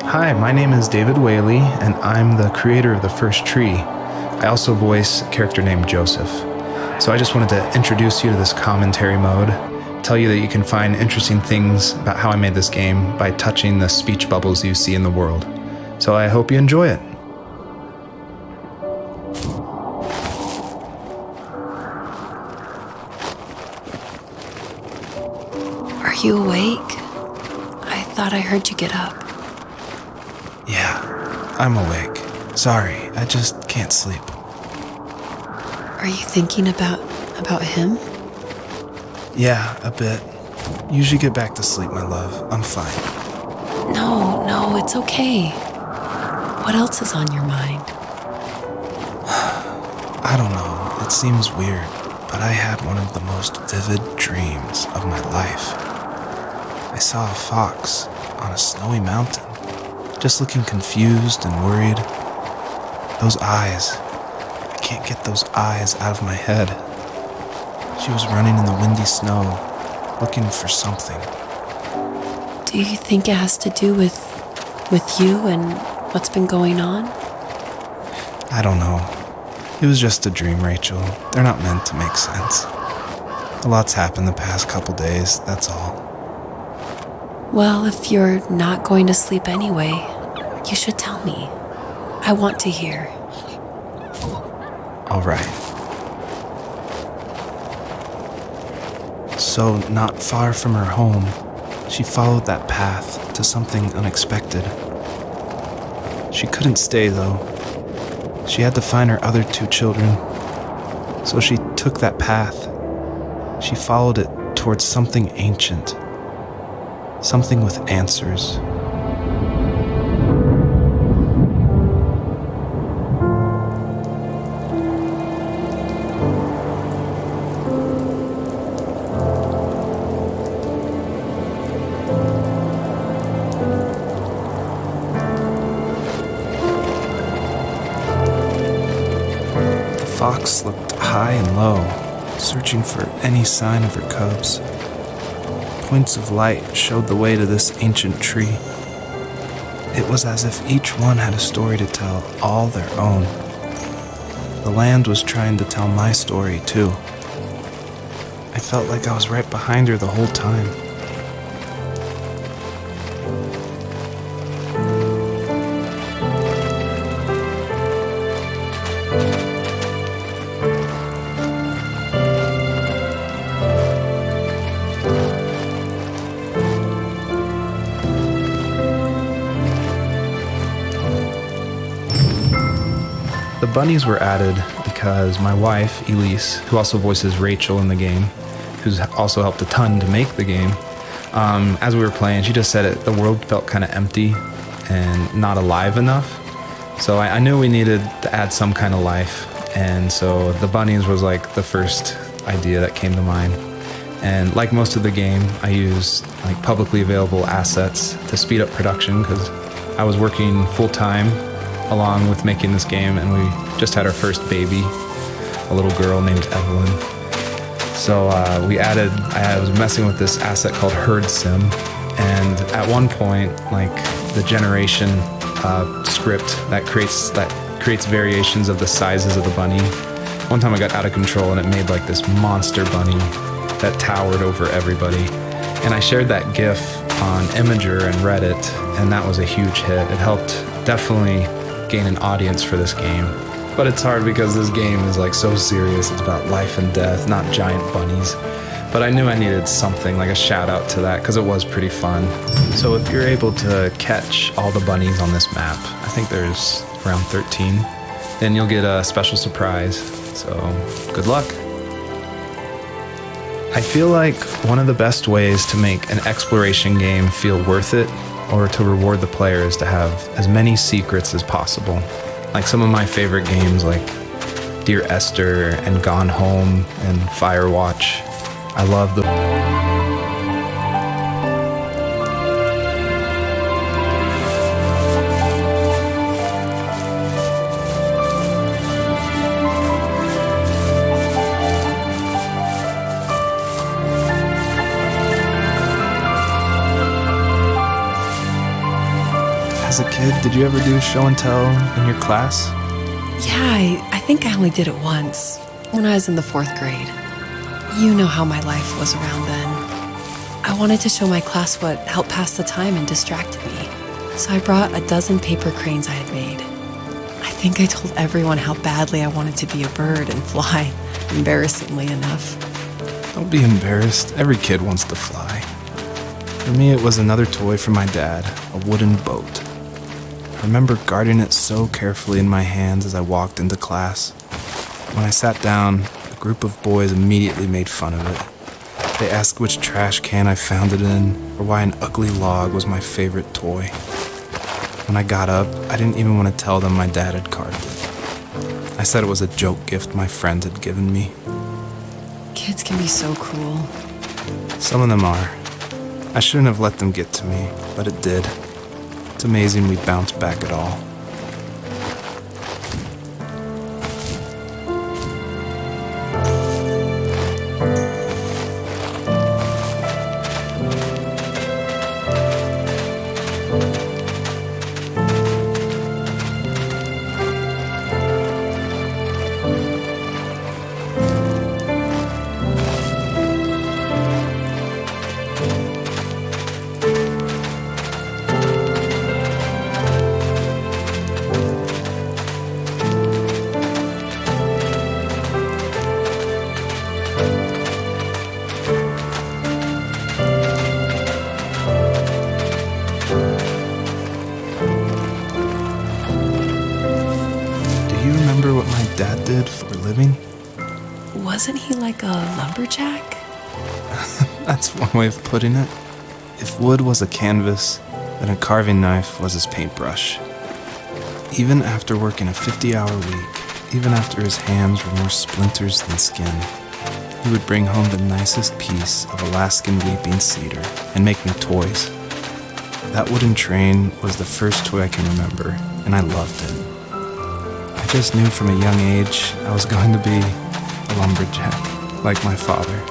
Hi, my name is David Whaley, and I'm the creator of The First Tree. I also voice a character named Joseph. So I just wanted to introduce you to this commentary mode, tell you that you can find interesting things about how I made this game by touching the speech bubbles you see in the world. So I hope you enjoy it. Are you awake? I thought I heard you get up. Yeah, I'm awake. Sorry, I just can't sleep. Are you thinking about him? Yeah, a bit. Usually get back to sleep, my love. I'm fine. No, it's okay. What else is on your mind? I don't know. It seems weird, but I had one of the most vivid dreams of my life. I saw a fox on a snowy mountain, just looking confused and worried. Those eyes. I can't get those eyes out of my head. She was running in the windy snow, looking for something. Do you think it has to do with you and what's been going on? I don't know. It was just a dream, Rachel. They're not meant to make sense. A lot's happened the past couple days, that's all. Well, if you're not going to sleep anyway, you should tell me. I want to hear. All right. So, not far from her home, she followed that path to something unexpected. She couldn't stay, though. She had to find her other 2 children. So she took that path. She followed it towards something ancient. Something with answers. The fox looked high and low, searching for any sign of her cubs. Points of light showed the way to this ancient tree. It was as if each one had a story to tell, all their own. The land was trying to tell my story, too. I felt like I was right behind her the whole time. The bunnies were added because my wife, Elise, who also voices Rachel in the game, who's also helped a ton to make the game, as we were playing, she just said the world felt kind of empty and not alive enough. So I knew we needed to add some kind of life. And so the bunnies was like the first idea that came to mind. And like most of the game, I use like publicly available assets to speed up production because I was working full time along with making this game, and we just had our first baby, a little girl named Evelyn. So I was messing with this asset called Herd Sim, and at one point, like the generation script that creates variations of the sizes of the bunny. One time I got out of control and it made like this monster bunny that towered over everybody. And I shared that GIF on Imgur and Reddit, and that was a huge hit. It helped definitely gain an audience for this game. But it's hard because this game is like so serious. It's about life and death, not giant bunnies. But I knew I needed something, like a shout out to that, because it was pretty fun. So if you're able to catch all the bunnies on this map, I think there's around 13, then you'll get a special surprise. So good luck. I feel like one of the best ways to make an exploration game feel worth it, or to reward the player, is to have as many secrets as possible. Like some of my favorite games like Dear Esther and Gone Home and Firewatch. I love the As a kid, did you ever do show and tell in your class? Yeah, I think I only did it once, when I was in the 4th grade. You know how my life was around then. I wanted to show my class what helped pass the time and distracted me. So I brought a dozen paper cranes I had made. I think I told everyone how badly I wanted to be a bird and fly, embarrassingly enough. Don't be embarrassed. Every kid wants to fly. For me, it was another toy from my dad, a wooden boat. I remember guarding it so carefully in my hands as I walked into class. When I sat down, a group of boys immediately made fun of it. They asked which trash can I found it in, or why an ugly log was my favorite toy. When I got up, I didn't even want to tell them my dad had carved it. I said it was a joke gift my friends had given me. Kids can be so cruel. Some of them are. I shouldn't have let them get to me, but it did. It's amazing we bounced back at all. What my dad did for a living? Wasn't he like a lumberjack? That's one way of putting it. If wood was a canvas, then a carving knife was his paintbrush. Even after working a 50-hour week, even after his hands were more splinters than skin, he would bring home the nicest piece of Alaskan weeping cedar and make me toys. That wooden train was the first toy I can remember, and I loved it. I just knew from a young age I was going to be a lumberjack, like my father.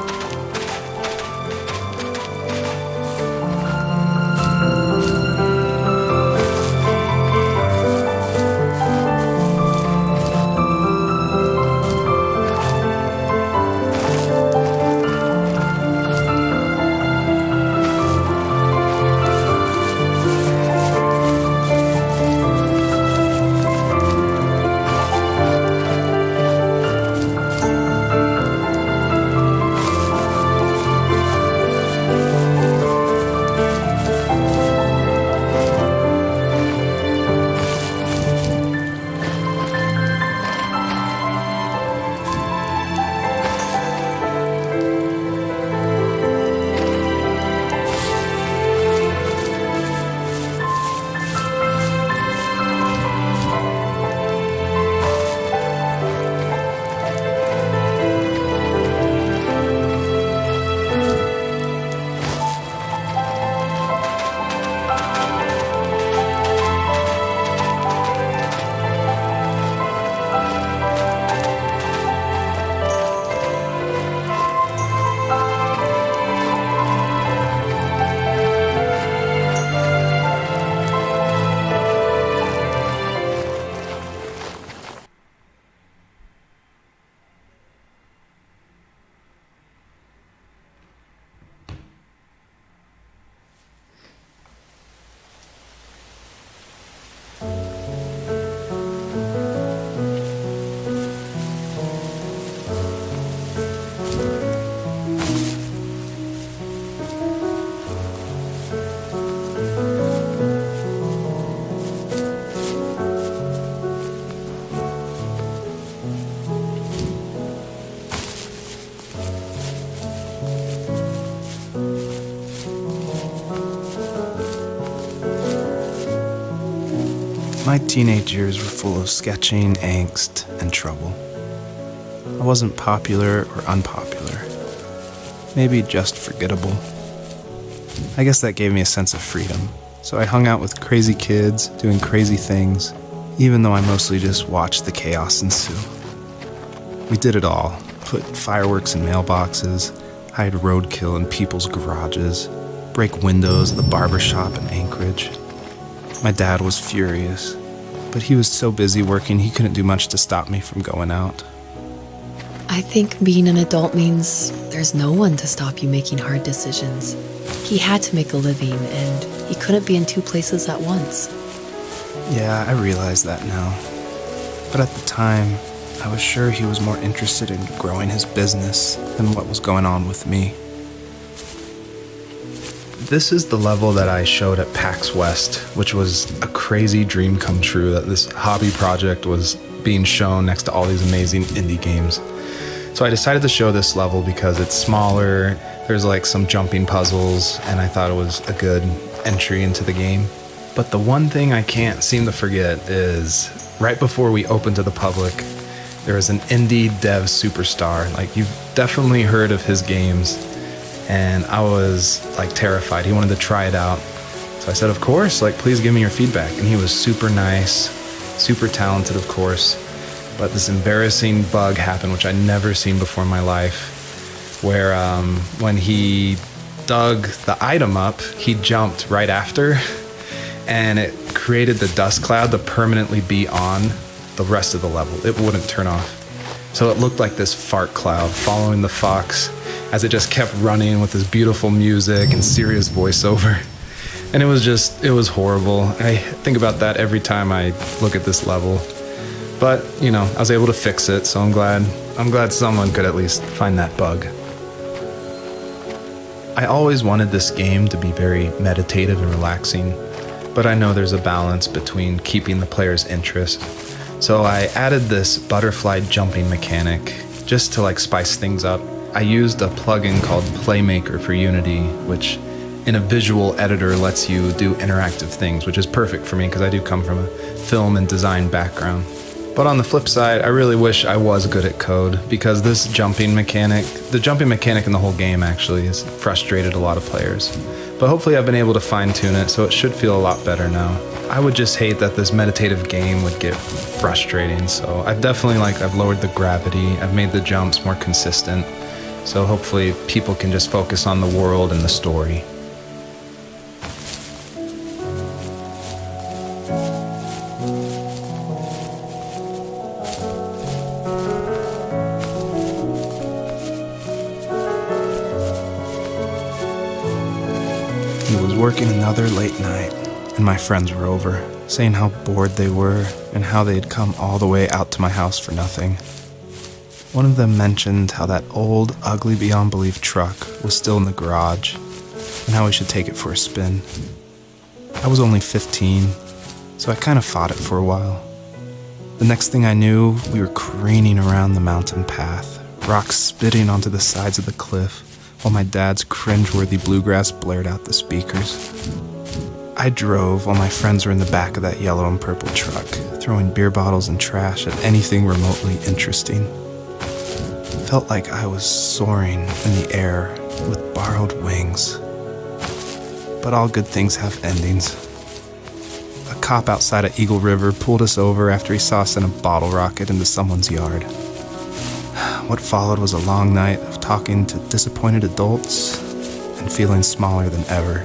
My teenage years were full of sketching, angst, and trouble. I wasn't popular or unpopular. Maybe just forgettable. I guess that gave me a sense of freedom. So I hung out with crazy kids, doing crazy things, even though I mostly just watched the chaos ensue. We did it all. Put fireworks in mailboxes, hide roadkill in people's garages, break windows at the barber shop in Anchorage. My dad was furious, but he was so busy working he couldn't do much to stop me from going out. I think being an adult means there's no one to stop you making hard decisions. He had to make a living, and he couldn't be in two places at once. Yeah, I realize that now. But at the time, I was sure he was more interested in growing his business than what was going on with me. This is the level that I showed at PAX West, which was a crazy dream come true that this hobby project was being shown next to all these amazing indie games. So I decided to show this level because it's smaller, there's like some jumping puzzles, and I thought it was a good entry into the game. But the one thing I can't seem to forget is right before we opened to the public, there was an indie dev superstar. Like, you've definitely heard of his games, and I was like terrified. He wanted to try it out. So I said, of course, like, please give me your feedback. And he was super nice, super talented, of course. But this embarrassing bug happened, which I'd never seen before in my life, where when he dug the item up, he jumped right after, and it created the dust cloud to permanently be on the rest of the level. It wouldn't turn off. So it looked like this fart cloud following the fox as it just kept running with this beautiful music and serious voiceover. And it was horrible. I think about that every time I look at this level. But, you know, I was able to fix it, so I'm glad someone could at least find that bug. I always wanted this game to be very meditative and relaxing, but I know there's a balance between keeping the player's interest. So I added this butterfly jumping mechanic just to like spice things up. I used a plugin called Playmaker for Unity, which in a visual editor lets you do interactive things, which is perfect for me because I do come from a film and design background. But on the flip side, I really wish I was good at code, because this jumping mechanic, the jumping mechanic in the whole game actually has frustrated a lot of players. But hopefully I've been able to fine tune it, so it should feel a lot better now. I would just hate that this meditative game would get frustrating, so I've lowered the gravity, I've made the jumps more consistent, so hopefully people can just focus on the world and the story. It was working another late night, and my friends were over, saying how bored they were and how they had come all the way out to my house for nothing. One of them mentioned how that old, ugly beyond belief truck was still in the garage, and how we should take it for a spin. I was only 15, so I kind of fought it for a while. The next thing I knew, we were careening around the mountain path, rocks spitting onto the sides of the cliff, while my dad's cringeworthy bluegrass blared out the speakers. I drove while my friends were in the back of that yellow and purple truck, throwing beer bottles and trash at anything remotely interesting. It felt like I was soaring in the air with borrowed wings. But all good things have endings. A cop outside of Eagle River pulled us over after he saw us send a bottle rocket into someone's yard. What followed was a long night of talking to disappointed adults and feeling smaller than ever.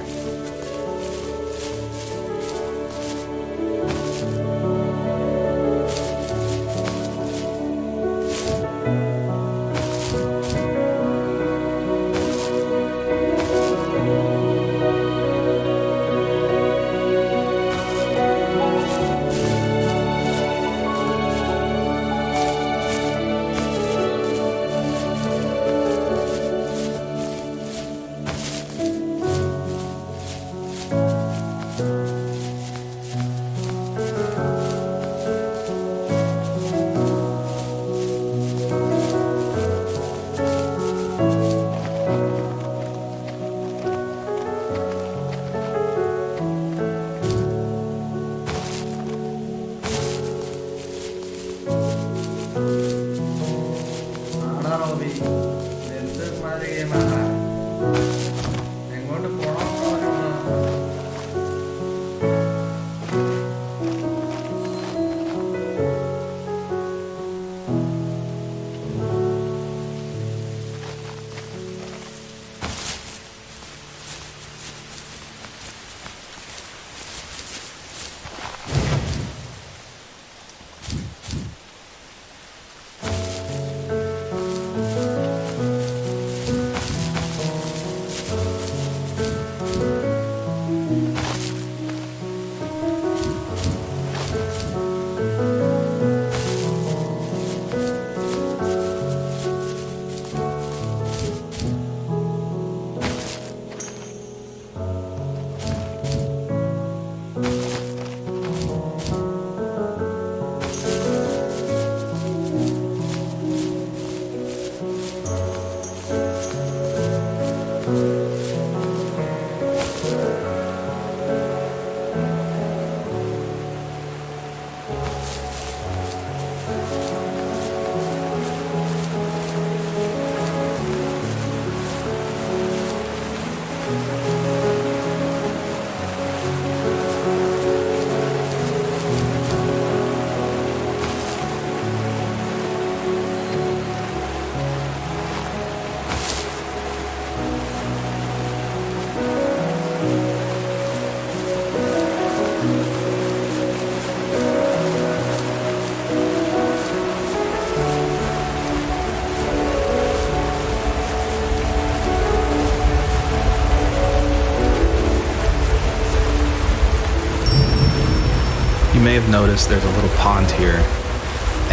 may have noticed there's a little pond here,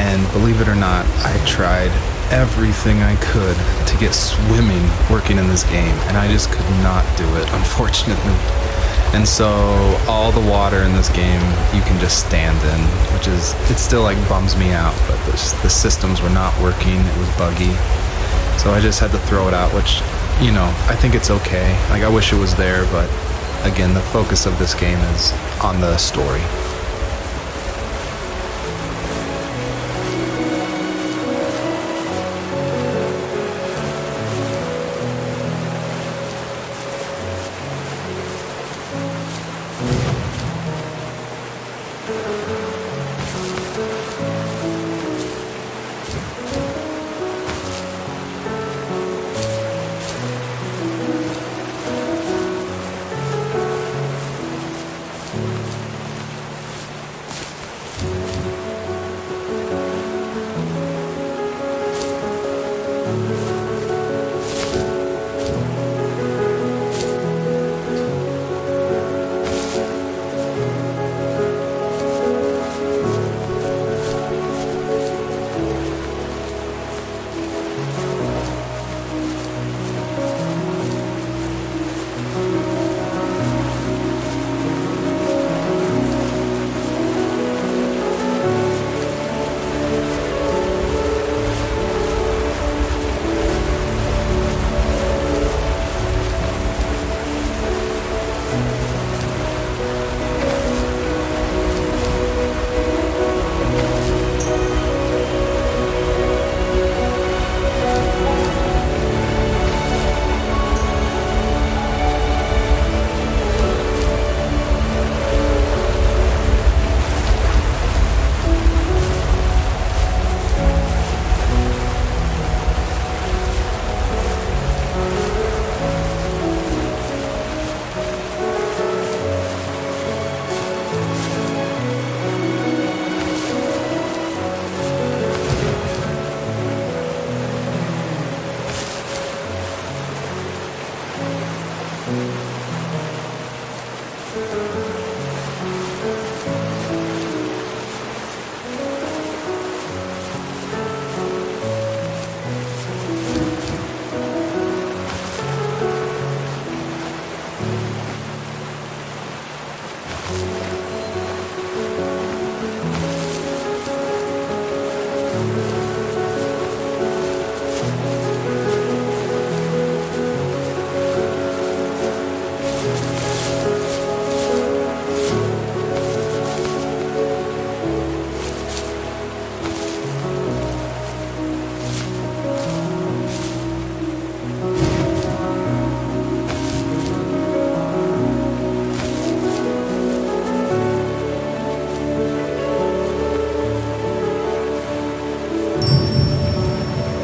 and believe it or not, I tried everything I could to get swimming working in this game, and I just could not do it, unfortunately. And so all the water in this game you can just stand in, which is, it still like bums me out, but the systems were not working, it was buggy. So I just had to throw it out, which, you know, I think it's okay. Like, I wish it was there, but again, the focus of this game is on the story.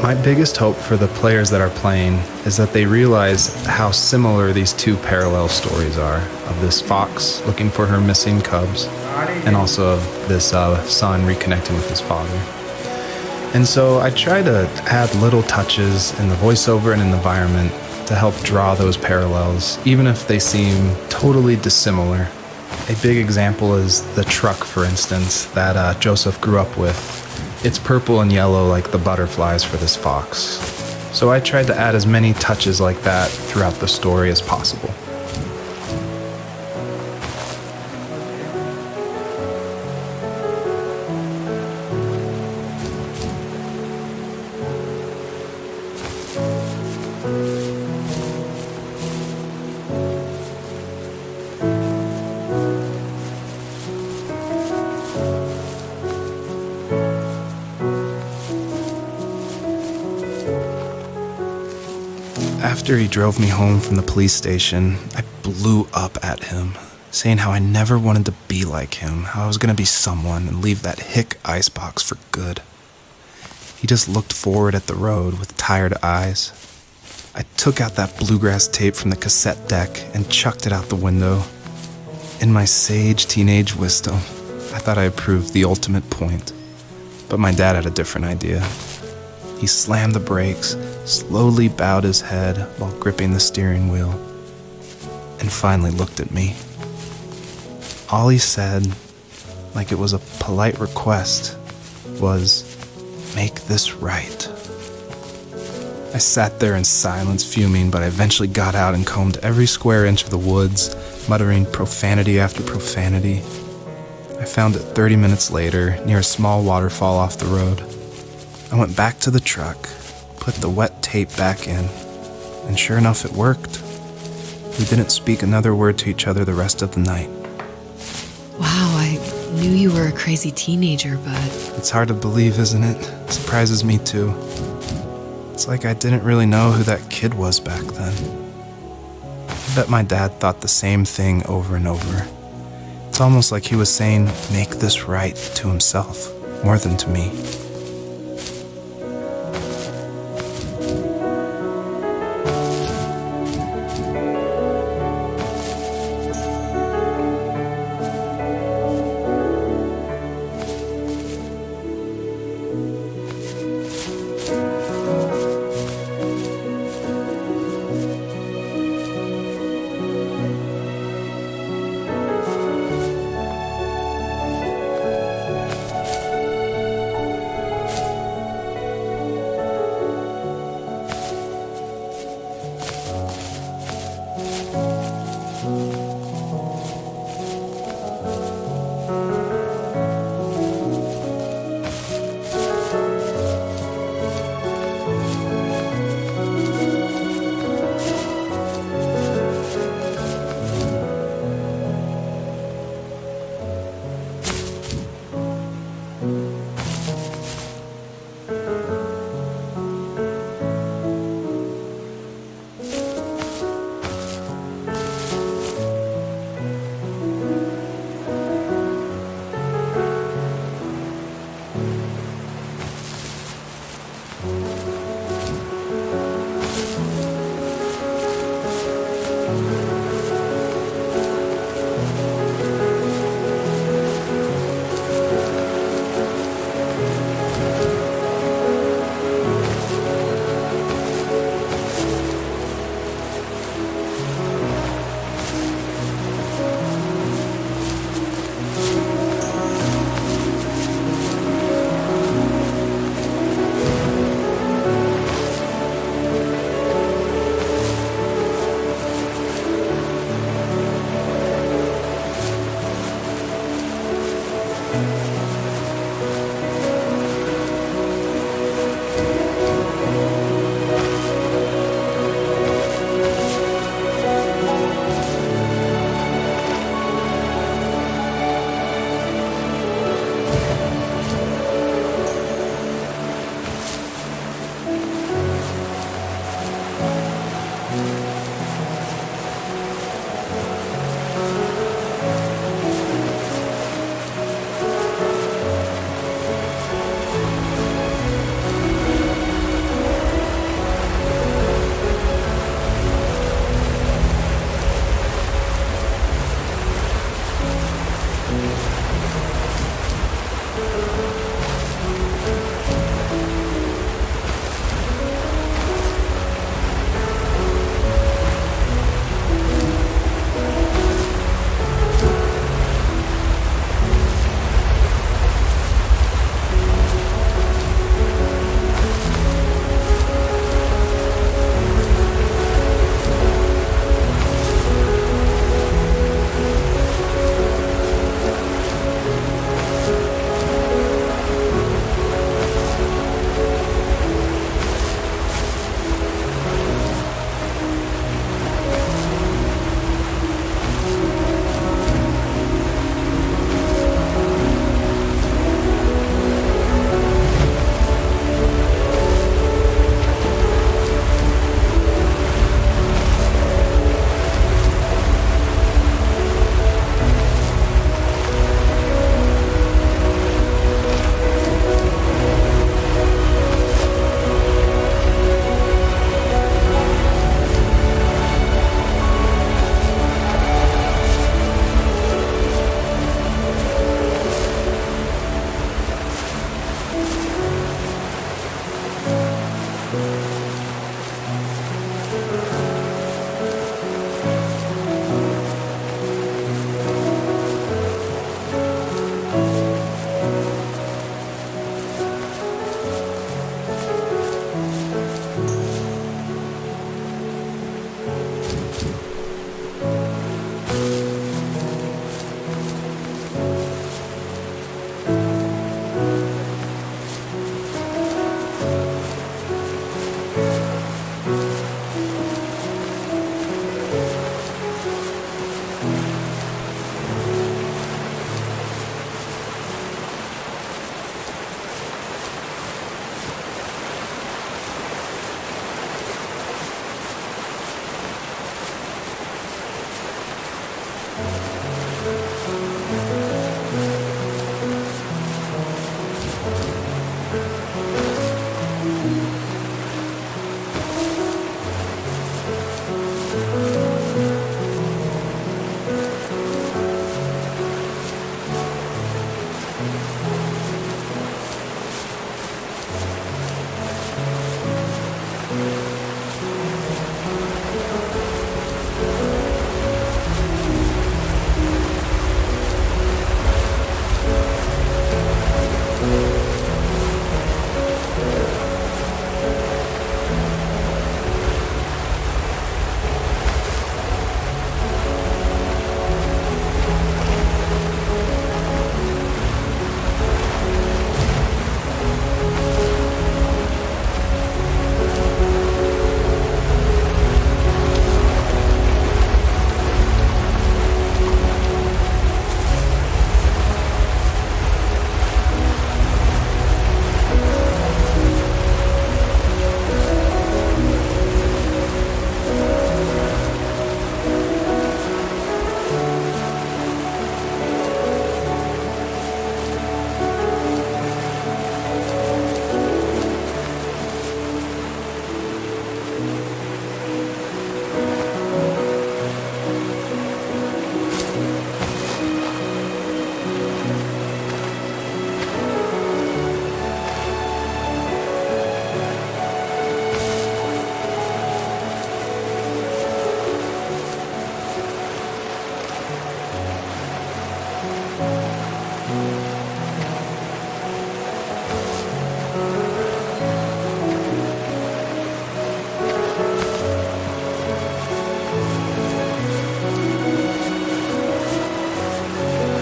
My biggest hope for the players that are playing is that they realize how similar these two parallel stories are, of this fox looking for her missing cubs and also of this son reconnecting with his father. And so I try to add little touches in the voiceover and in the environment to help draw those parallels, even if they seem totally dissimilar. A big example is the truck, for instance, that Joseph grew up with. It's purple and yellow like the butterflies for this fox. So I tried to add as many touches like that throughout the story as possible. After he drove me home from the police station, I blew up at him, saying how I never wanted to be like him, how I was going to be someone and leave that hick icebox for good. He just looked forward at the road with tired eyes. I took out that bluegrass tape from the cassette deck and chucked it out the window. In my sage teenage wisdom, I thought I had proved the ultimate point, but my dad had a different idea. He slammed the brakes, slowly bowed his head while gripping the steering wheel, and finally looked at me. All he said like it was a polite request, was, "Make this right." I sat there in silence, fuming, but I eventually got out and combed every square inch of the woods, muttering profanity after profanity. I found it 30 minutes later, near a small waterfall off the road. I went back to the truck, put the wet tape back in, and sure enough, it worked. We didn't speak another word to each other the rest of the night. Wow, I knew you were a crazy teenager, but It's hard to believe, isn't it? Surprises me too. It's like I didn't really know who that kid was back then. I bet my dad thought the same thing over and over. It's almost like he was saying, "Make this right," to himself, more than to me.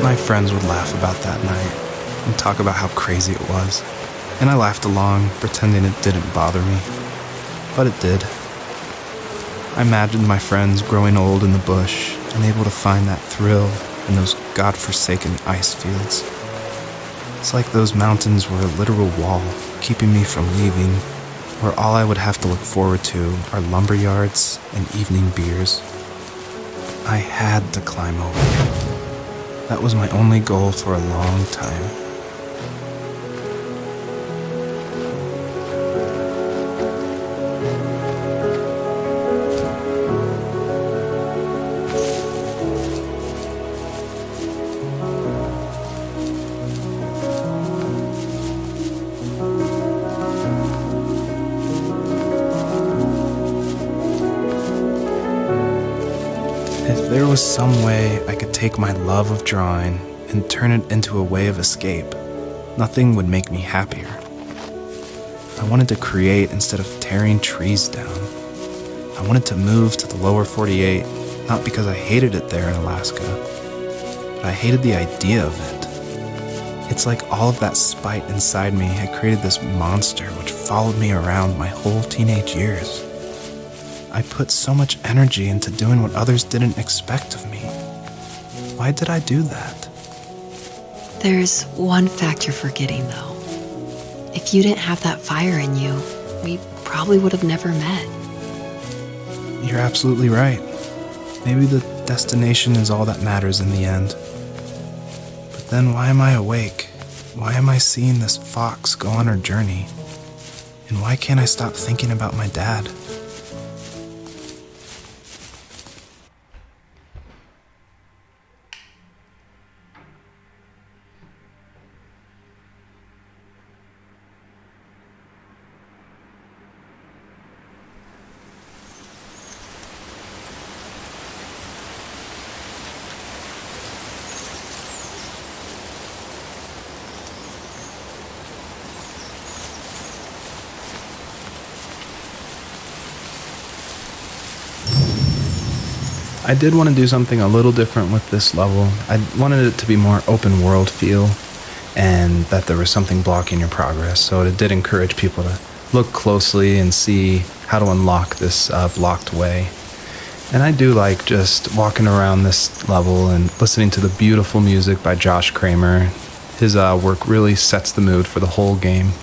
My friends would laugh about that night and talk about how crazy it was, and I laughed along, pretending it didn't bother me. But it did. I imagined my friends growing old in the bush, unable to find that thrill in those godforsaken ice fields. It's like those mountains were a literal wall, keeping me from leaving, where all I would have to look forward to are lumber yards and evening beers. I had to climb over. That was my only goal for a long time. If there was some way I could take my love of drawing and turn it into a way of escape, nothing would make me happier. I wanted to create instead of tearing trees down. I wanted to move to the lower 48, not because I hated it there in Alaska, but I hated the idea of it. It's like all of that spite inside me had created this monster which followed me around my whole teenage years. I put so much energy into doing what others didn't expect of me. Why did I do that? There's one fact you're forgetting, though. If you didn't have that fire in you, we probably would have never met. You're absolutely right. Maybe the destination is all that matters in the end. But then why am I awake? Why am I seeing this fox go on her journey? And why can't I stop thinking about my dad? I did want to do something a little different with this level. I wanted it to be more open world feel and that there was something blocking your progress. So it did encourage people to look closely and see how to unlock this blocked way. And I do like just walking around this level and listening to the beautiful music by Josh Kramer. His work really sets the mood for the whole game.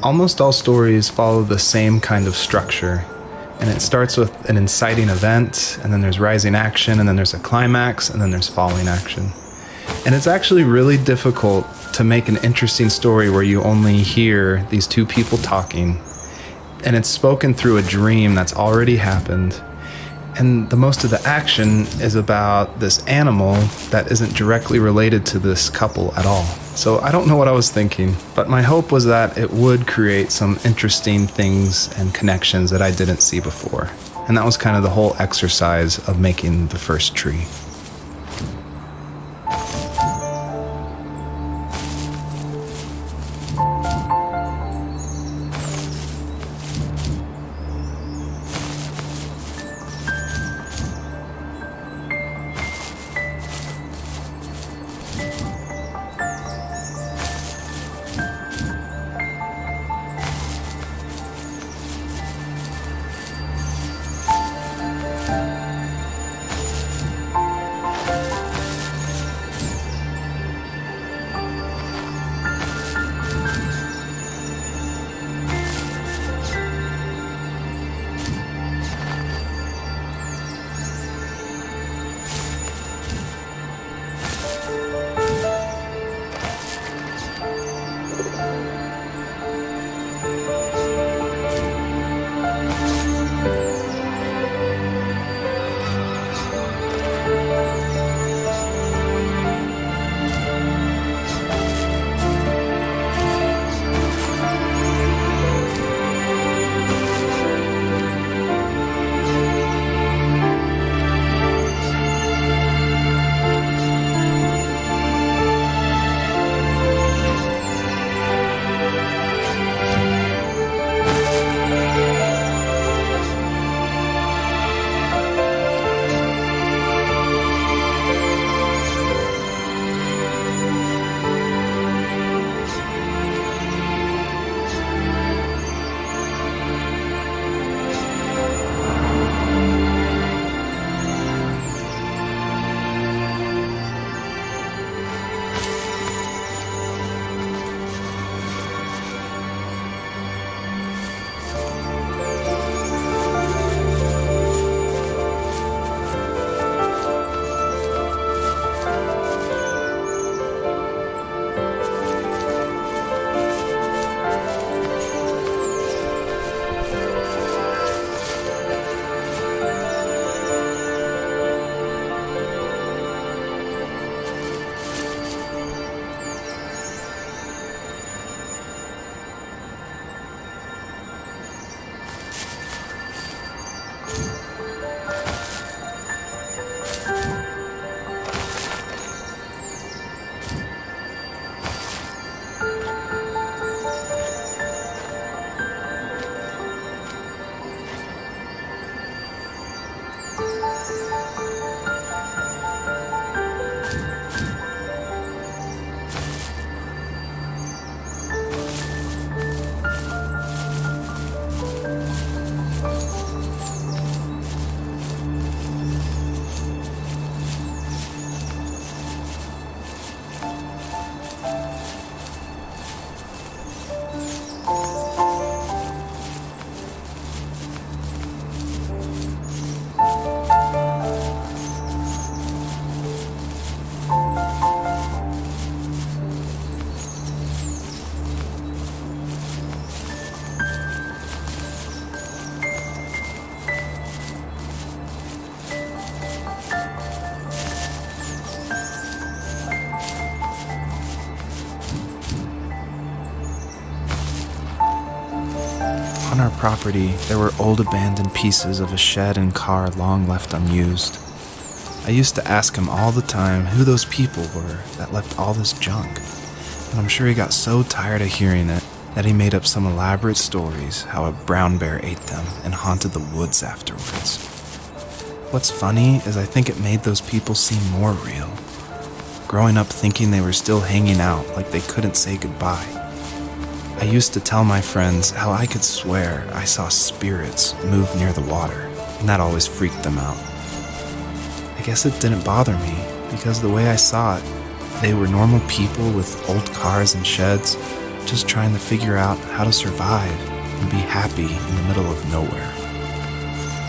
Almost all stories follow the same kind of structure, and it starts with an inciting event, and then there's rising action, and then there's a climax, and then there's falling action. And it's actually really difficult to make an interesting story where you only hear these two people talking, and it's spoken through a dream that's already happened. And the most of the action is about this animal that isn't directly related to this couple at all. So I don't know what I was thinking, but my hope was that it would create some interesting things and connections that I didn't see before. And that was kind of the whole exercise of making the first tree. On our property, there were old abandoned pieces of a shed and car long left unused. I used to ask him all the time who those people were that left all this junk, and I'm sure he got so tired of hearing it that he made up some elaborate stories how a brown bear ate them and haunted the woods afterwards. What's funny is I think it made those people seem more real. Growing up thinking they were still hanging out like they couldn't say goodbye. I used to tell my friends how I could swear I saw spirits move near the water, and that always freaked them out. I guess it didn't bother me, because the way I saw it, they were normal people with old cars and sheds, just trying to figure out how to survive and be happy in the middle of nowhere.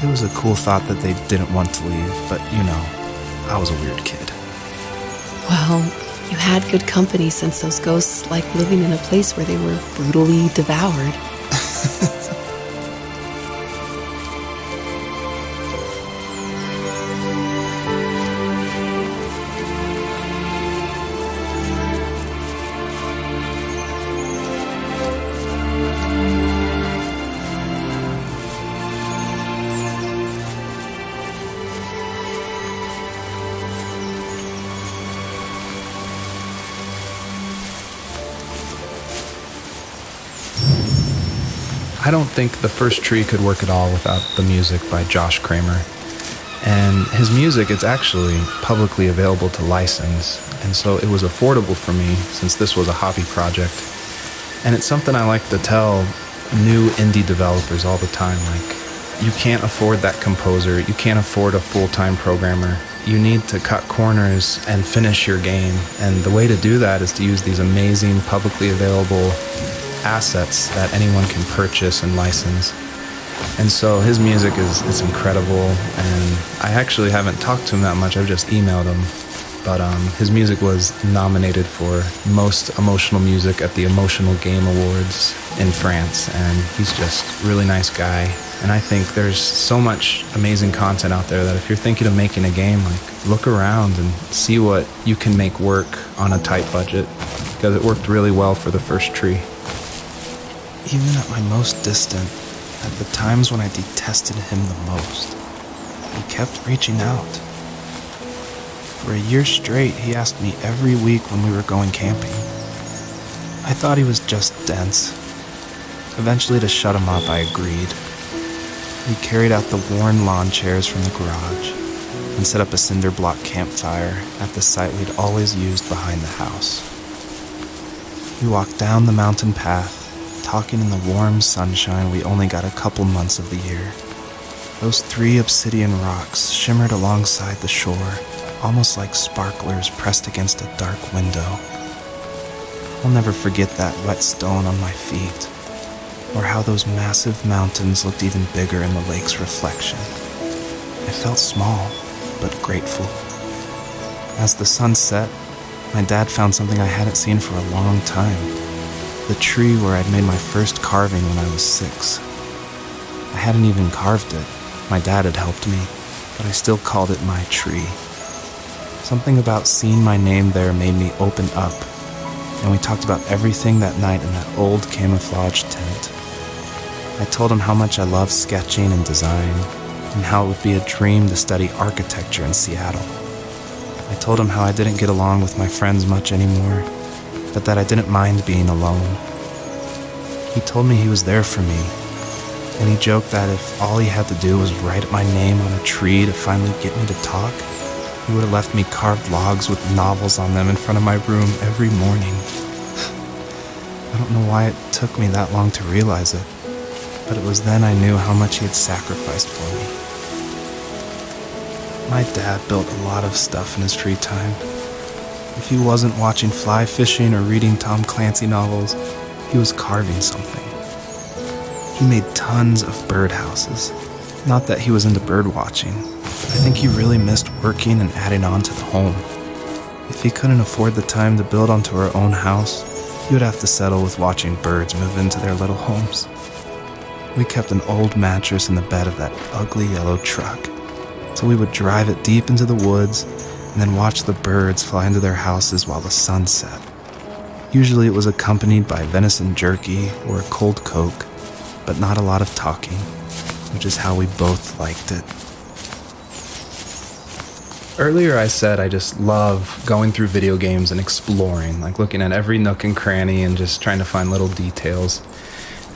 It was a cool thought that they didn't want to leave, but I was a weird kid. Well, you had good company since those ghosts like living in a place where they were brutally devoured. I don't think The First Tree could work at all without the music by Josh Kramer. And his music, it's actually publicly available to license, and so it was affordable for me since this was a hobby project. And it's something I like to tell new indie developers all the time, like, you can't afford that composer, you can't afford a full-time programmer. You need to cut corners and finish your game, and the way to do that is to use these amazing publicly available assets that anyone can purchase and license. And so his music is incredible, and I actually haven't talked to him that much. I've just emailed him, but his music was nominated for Most Emotional Music at the Emotional Game Awards in France, and he's just a really nice guy. And I think there's so much amazing content out there that if you're thinking of making a game, like, look around and see what you can make work on a tight budget, because it worked really well for The First Tree. Even at my most distant, at the times when I detested him the most, he kept reaching out. For a year straight, he asked me every week when we were going camping. I thought he was just dense. Eventually, to shut him up, I agreed. We carried out the worn lawn chairs from the garage and set up a cinder block campfire at the site we'd always used behind the house. We walked down the mountain path, talking in the warm sunshine we only got a couple months of the year. Those 3 obsidian rocks shimmered alongside the shore, almost like sparklers pressed against a dark window. I'll never forget that wet stone on my feet, or how those massive mountains looked even bigger in the lake's reflection. I felt small, but grateful. As the sun set, my dad found something I hadn't seen for a long time. The tree where I'd made my first carving when I was 6. I hadn't even carved it. My dad had helped me, but I still called it my tree. Something about seeing my name there made me open up, and we talked about everything that night in that old camouflage tent. I told him how much I loved sketching and design, and how it would be a dream to study architecture in Seattle. I told him how I didn't get along with my friends much anymore, but that I didn't mind being alone. He told me he was there for me, and he joked that if all he had to do was write my name on a tree to finally get me to talk, he would have left me carved logs with novels on them in front of my room every morning. I don't know why it took me that long to realize it, but it was then I knew how much he had sacrificed for me. My dad built a lot of stuff in his free time. If he wasn't watching fly fishing or reading Tom Clancy novels, he was carving something. He made tons of birdhouses. Not that he was into bird watching. I think he really missed working and adding on to the home. If he couldn't afford the time to build onto our own house, he would have to settle with watching birds move into their little homes. We kept an old mattress in the bed of that ugly yellow truck, so we would drive it deep into the woods and then watch the birds fly into their houses while the sun set. Usually it was accompanied by venison jerky or a cold Coke, but not a lot of talking, which is how we both liked it. Earlier I said I just love going through video games and exploring, like looking at every nook and cranny and just trying to find little details.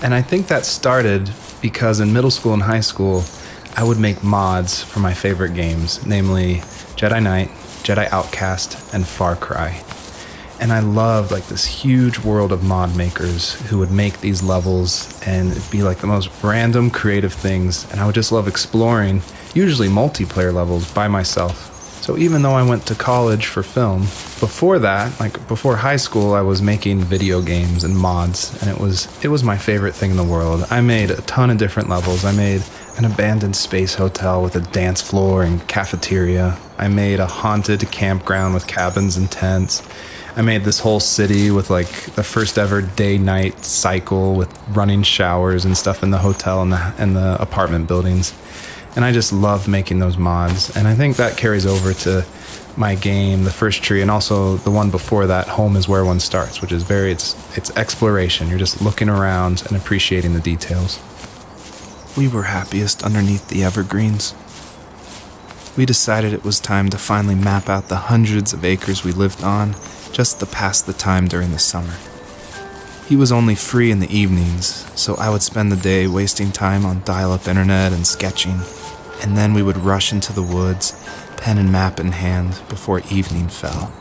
And I think that started because in middle school and high school, I would make mods for my favorite games, namely Jedi Knight, Jedi Outcast, and Far Cry. And I loved like this huge world of mod makers who would make these levels, and it'd be like the most random creative things. And I would just love exploring, usually multiplayer levels by myself. So even though I went to college for film, before that, like before high school, I was making video games and mods, and it was my favorite thing in the world. I made a ton of different levels. I made an abandoned space hotel with a dance floor and cafeteria. I made a haunted campground with cabins and tents. I made this whole city with like the first ever day-night cycle with running showers and stuff in the hotel and the apartment buildings. And I just loved making those mods. And I think that carries over to my game, The First Tree, and also the one before that, Home is Where One Starts, which is it's exploration. You're just looking around and appreciating the details. We were happiest underneath the evergreens. We decided it was time to finally map out the hundreds of acres we lived on just to pass the time during the summer. He was only free in the evenings, so I would spend the day wasting time on dial-up internet and sketching, and then we would rush into the woods, pen and map in hand, before evening fell.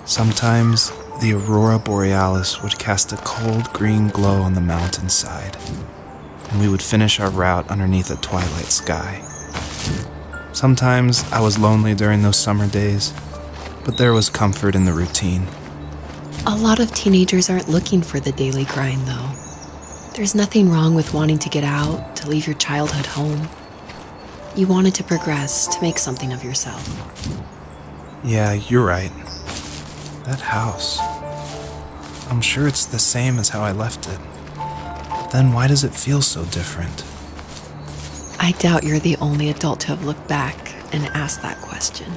Sometimes, the aurora borealis would cast a cold green glow on the mountainside, and we would finish our route underneath a twilight sky. Sometimes I was lonely during those summer days, but there was comfort in the routine. A lot of teenagers aren't looking for the daily grind, though. There's nothing wrong with wanting to get out, to leave your childhood home. You wanted to progress, to make something of yourself. Yeah, you're right. That house. I'm sure it's the same as how I left it. Then why does it feel so different? I doubt you're the only adult to have looked back and asked that question.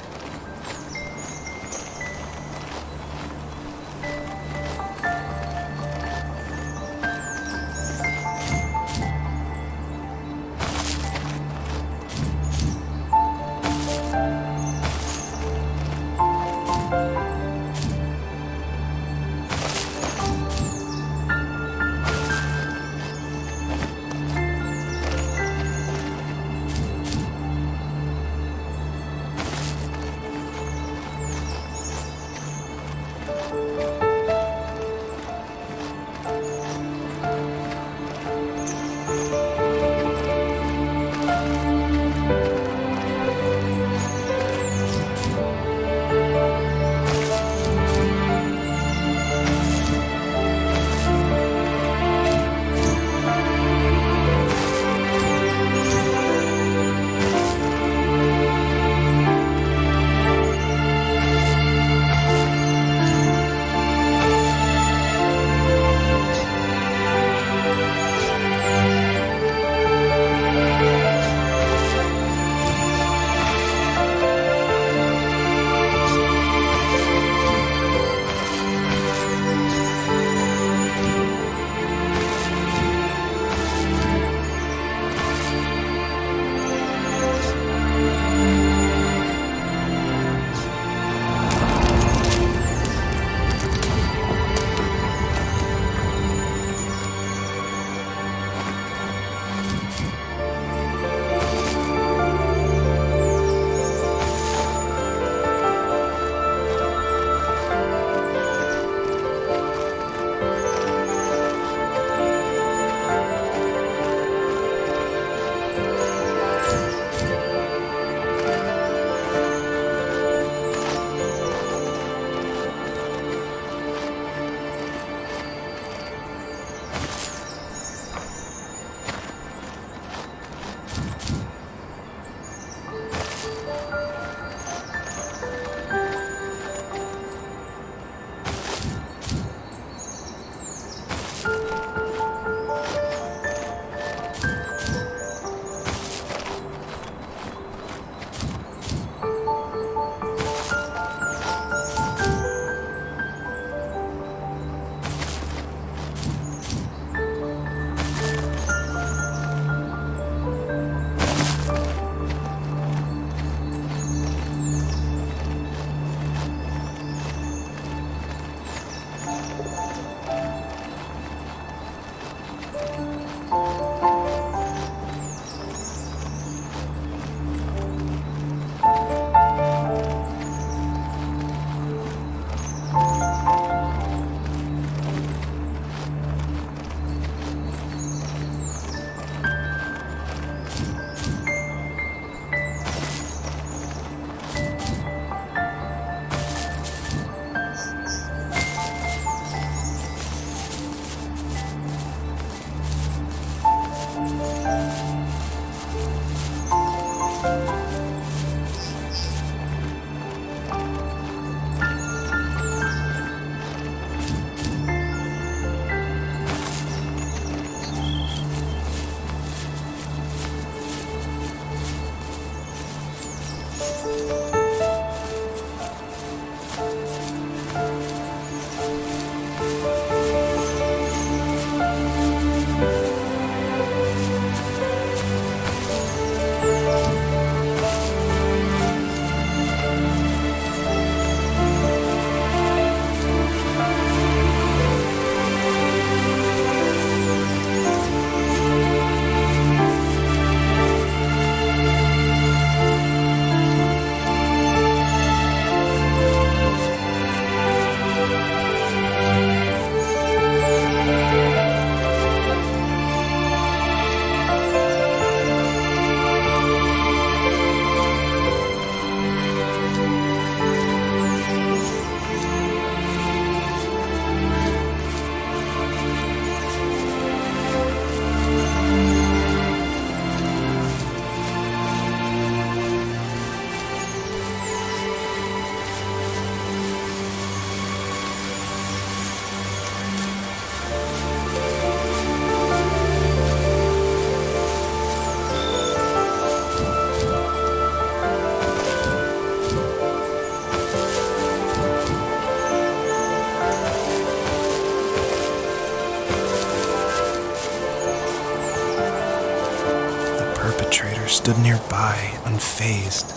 The perpetrator stood nearby, unfazed,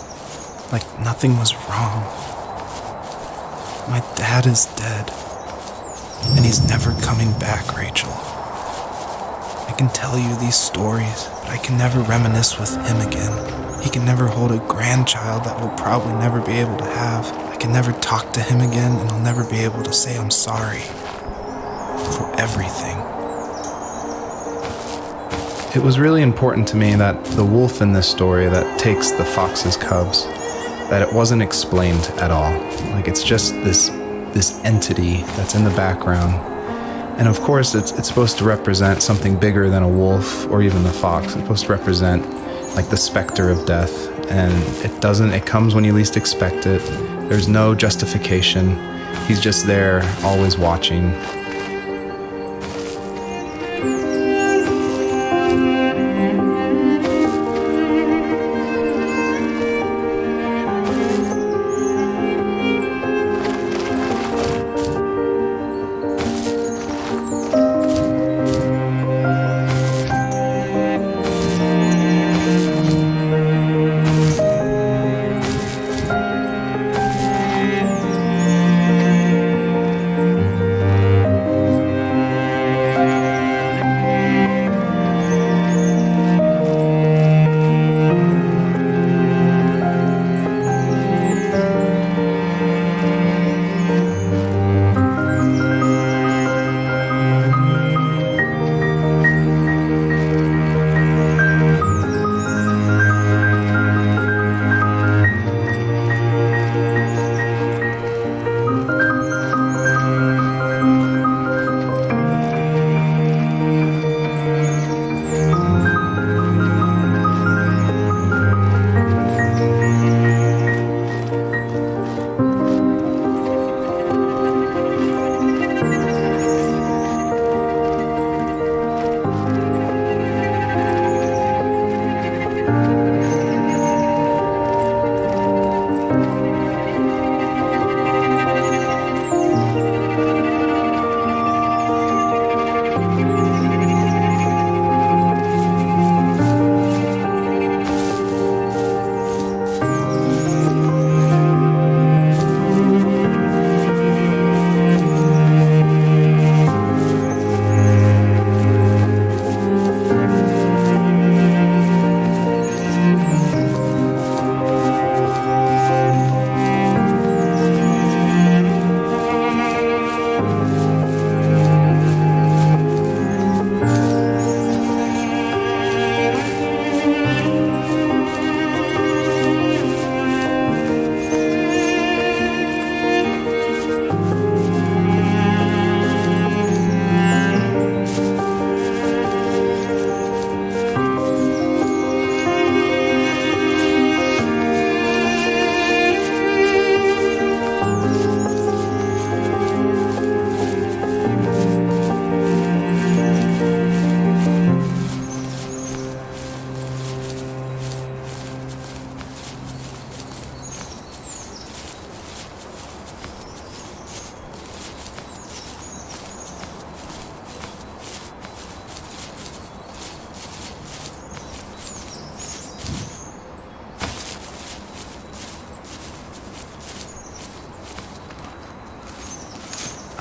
like nothing was wrong. My dad is dead, and he's never coming back, Rachel. I can tell you these stories, but I can never reminisce with him again. He can never hold a grandchild that we'll probably never be able to have. I can never talk to him again, and I'll never be able to say I'm sorry for everything. It was really important to me that the wolf in this story that takes the fox's cubs, that it wasn't explained at all. Like, it's just this entity that's in the background. And of course, it's supposed to represent something bigger than a wolf or even the fox. It's supposed to represent like the specter of death. And it comes when you least expect it. There's no justification. He's just there, always watching.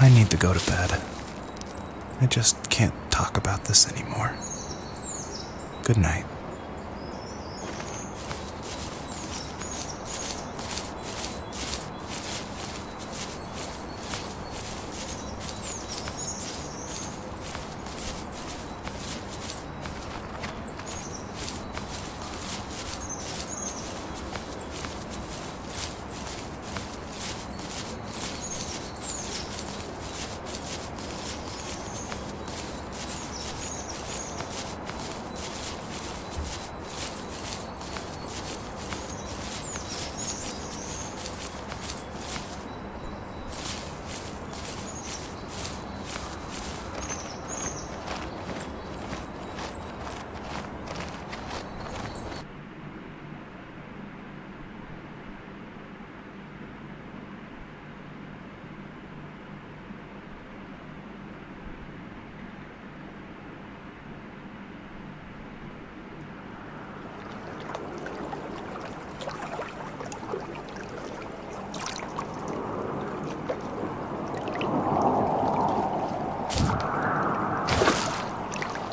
I need to go to bed. I just can't talk about this anymore. Good night.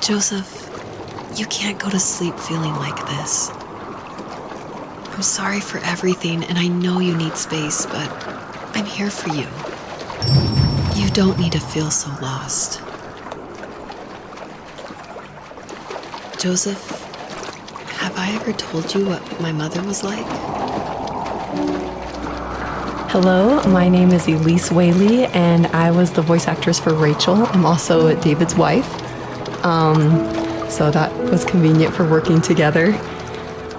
Joseph, you can't go to sleep feeling like this. I'm sorry for everything, and I know you need space, but I'm here for you. You don't need to feel so lost. Joseph, have I ever told you what my mother was like? Hello, my name is Elise Whaley, and I was the voice actress for Rachel. I'm also David's wife. So that was convenient for working together.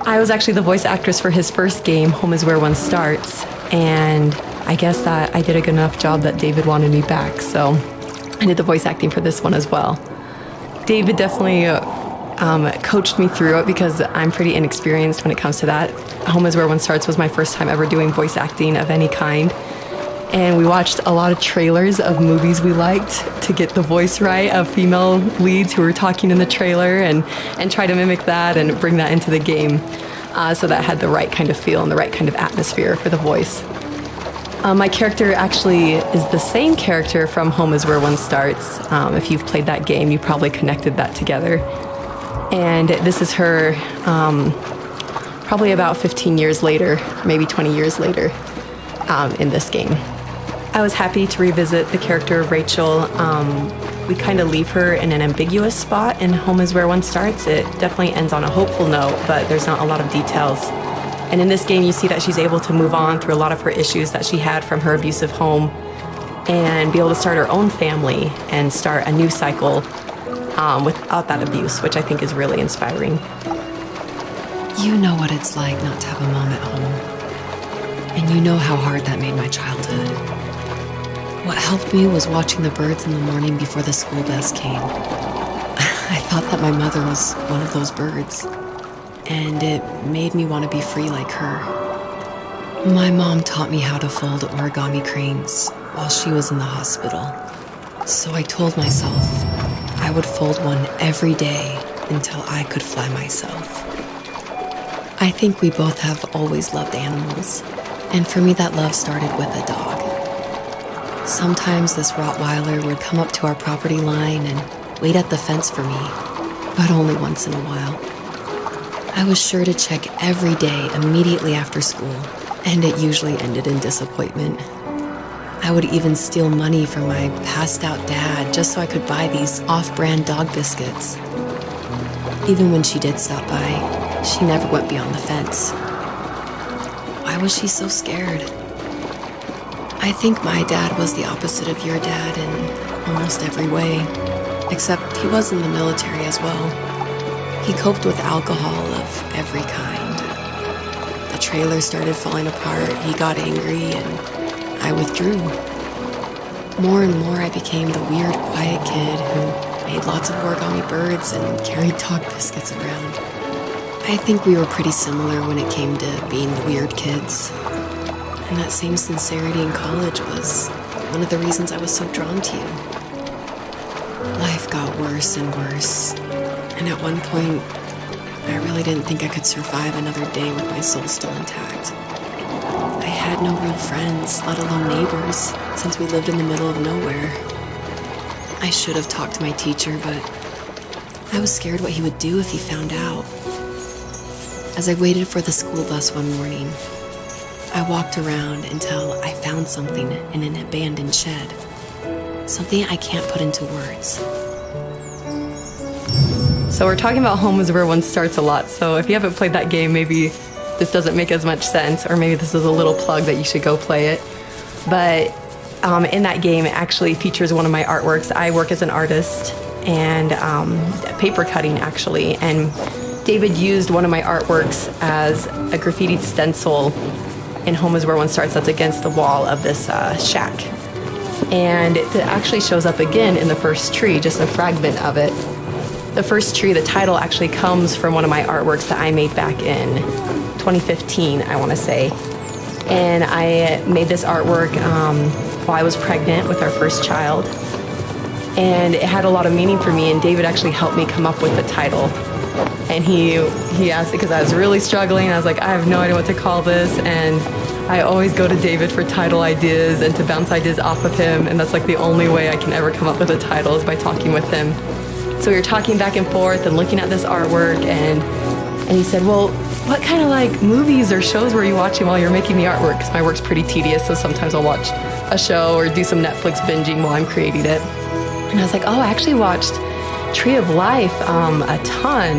I was actually the voice actress for his first game, Home is Where One Starts, and I guess that I did a good enough job that David wanted me back, so I did the voice acting for this one as well. David definitely coached me through it because I'm pretty inexperienced when it comes to that. Home is Where One Starts was my first time ever doing voice acting of any kind. And we watched a lot of trailers of movies we liked to get the voice right of female leads who were talking in the trailer and try to mimic that and bring that into the game so that had the right kind of feel and the right kind of atmosphere for the voice. My character actually is the same character from Home is Where One Starts. If you've played that game, you probably connected that together. And this is her probably about 15 years later, maybe 20 years later in this game. I was happy to revisit the character of Rachel. We kind of leave her in an ambiguous spot in Home is Where One Starts. It definitely ends on a hopeful note, but there's not a lot of details. And in this game, you see that she's able to move on through a lot of her issues that she had from her abusive home and be able to start her own family and start a new cycle without that abuse, which I think is really inspiring. You know what it's like not to have a mom at home. And you know how hard that made my childhood. What helped me was watching the birds in the morning before the school bus came. I thought that my mother was one of those birds, and it made me want to be free like her. My mom taught me how to fold origami cranes while she was in the hospital. So I told myself I would fold one every day until I could fly myself. I think we both have always loved animals, and for me that love started with a dog. Sometimes this Rottweiler would come up to our property line and wait at the fence for me, but only once in a while. I was sure to check every day immediately after school, and it usually ended in disappointment. I would even steal money from my passed-out dad just so I could buy these off-brand dog biscuits. Even when she did stop by, she never went beyond the fence. Why was she so scared? I think my dad was the opposite of your dad in almost every way, except he was in the military as well. He coped with alcohol of every kind. The trailer started falling apart, he got angry, and I withdrew. More and more I became the weird, quiet kid who made lots of origami birds and carried dog biscuits around. I think we were pretty similar when it came to being the weird kids. And that same sincerity in college was one of the reasons I was so drawn to you. Life got worse and worse, and at one point, I really didn't think I could survive another day with my soul still intact. I had no real friends, let alone neighbors, since we lived in the middle of nowhere. I should have talked to my teacher, but I was scared what he would do if he found out. As I waited for the school bus one morning, I walked around until I found something in an abandoned shed. Something I can't put into words. So we're talking about Home is Where One Starts a lot. So if you haven't played that game, maybe this doesn't make as much sense, or maybe this is a little plug that you should go play it. But in that game, it actually features one of my artworks. I work as an artist and paper cutting, actually. And David used one of my artworks as a graffitied stencil in Home is Where One Starts that's against the wall of this shack. And it actually shows up again in the first tree, just a fragment of it. The first tree, the title actually comes from one of my artworks that I made back in 2015, I want to say. And I made this artwork while I was pregnant with our first child. And it had a lot of meaning for me, and David actually helped me come up with the title. And he asked it because I was really struggling. I was like, I have no idea what to call this. And I always go to David for title ideas and to bounce ideas off of him. And that's like the only way I can ever come up with a title is by talking with him. So we were talking back and forth and looking at this artwork, and he said, well, what kind of like movies or shows were you watching while you're making the artwork? Because my work's pretty tedious, so sometimes I'll watch a show or do some Netflix binging while I'm creating it. And I was like, oh, I actually watched Tree of Life a ton.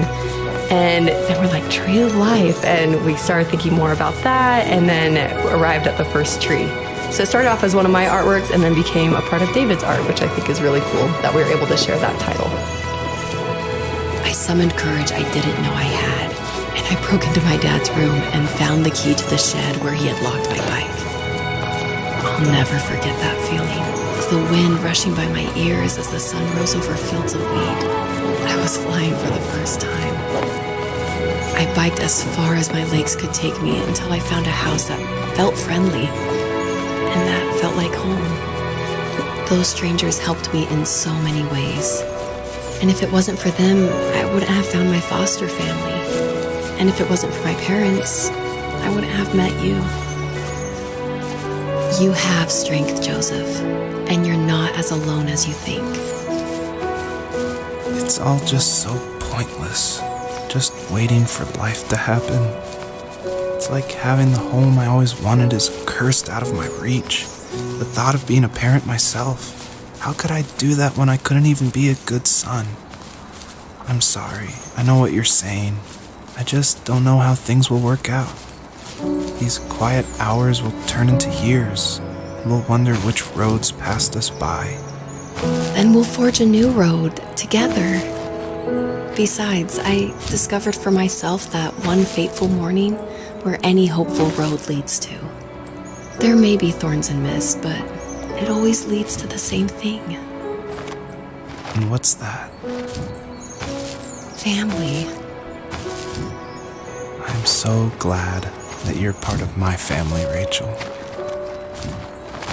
And then we're like, Tree of Life. And we started thinking more about that, and then arrived at the first tree. So it started off as one of my artworks and then became a part of David's art, which I think is really cool that we were able to share that title. I summoned courage I didn't know I had, and I broke into my dad's room and found the key to the shed where he had locked my bike. I'll never forget that feeling. The wind rushing by my ears as the sun rose over fields of wheat. I was flying for the first time. I biked as far as my legs could take me until I found a house that felt friendly and that felt like home. Those strangers helped me in so many ways. And if it wasn't for them, I wouldn't have found my foster family. And if it wasn't for my parents, I wouldn't have met you. You have strength, Joseph, and you're not as alone as you think. It's all just so pointless. Just waiting for life to happen. It's like having the home I always wanted is cursed out of my reach. The thought of being a parent myself. How could I do that when I couldn't even be a good son? I'm sorry. I know what you're saying. I just don't know how things will work out. These quiet hours will turn into years, and we'll wonder which roads passed us by. Then we'll forge a new road together. Besides, I discovered for myself that one fateful morning where any hopeful road leads to. There may be thorns and mist, but it always leads to the same thing. And what's that? Family. I'm so glad that you're part of my family, Rachel.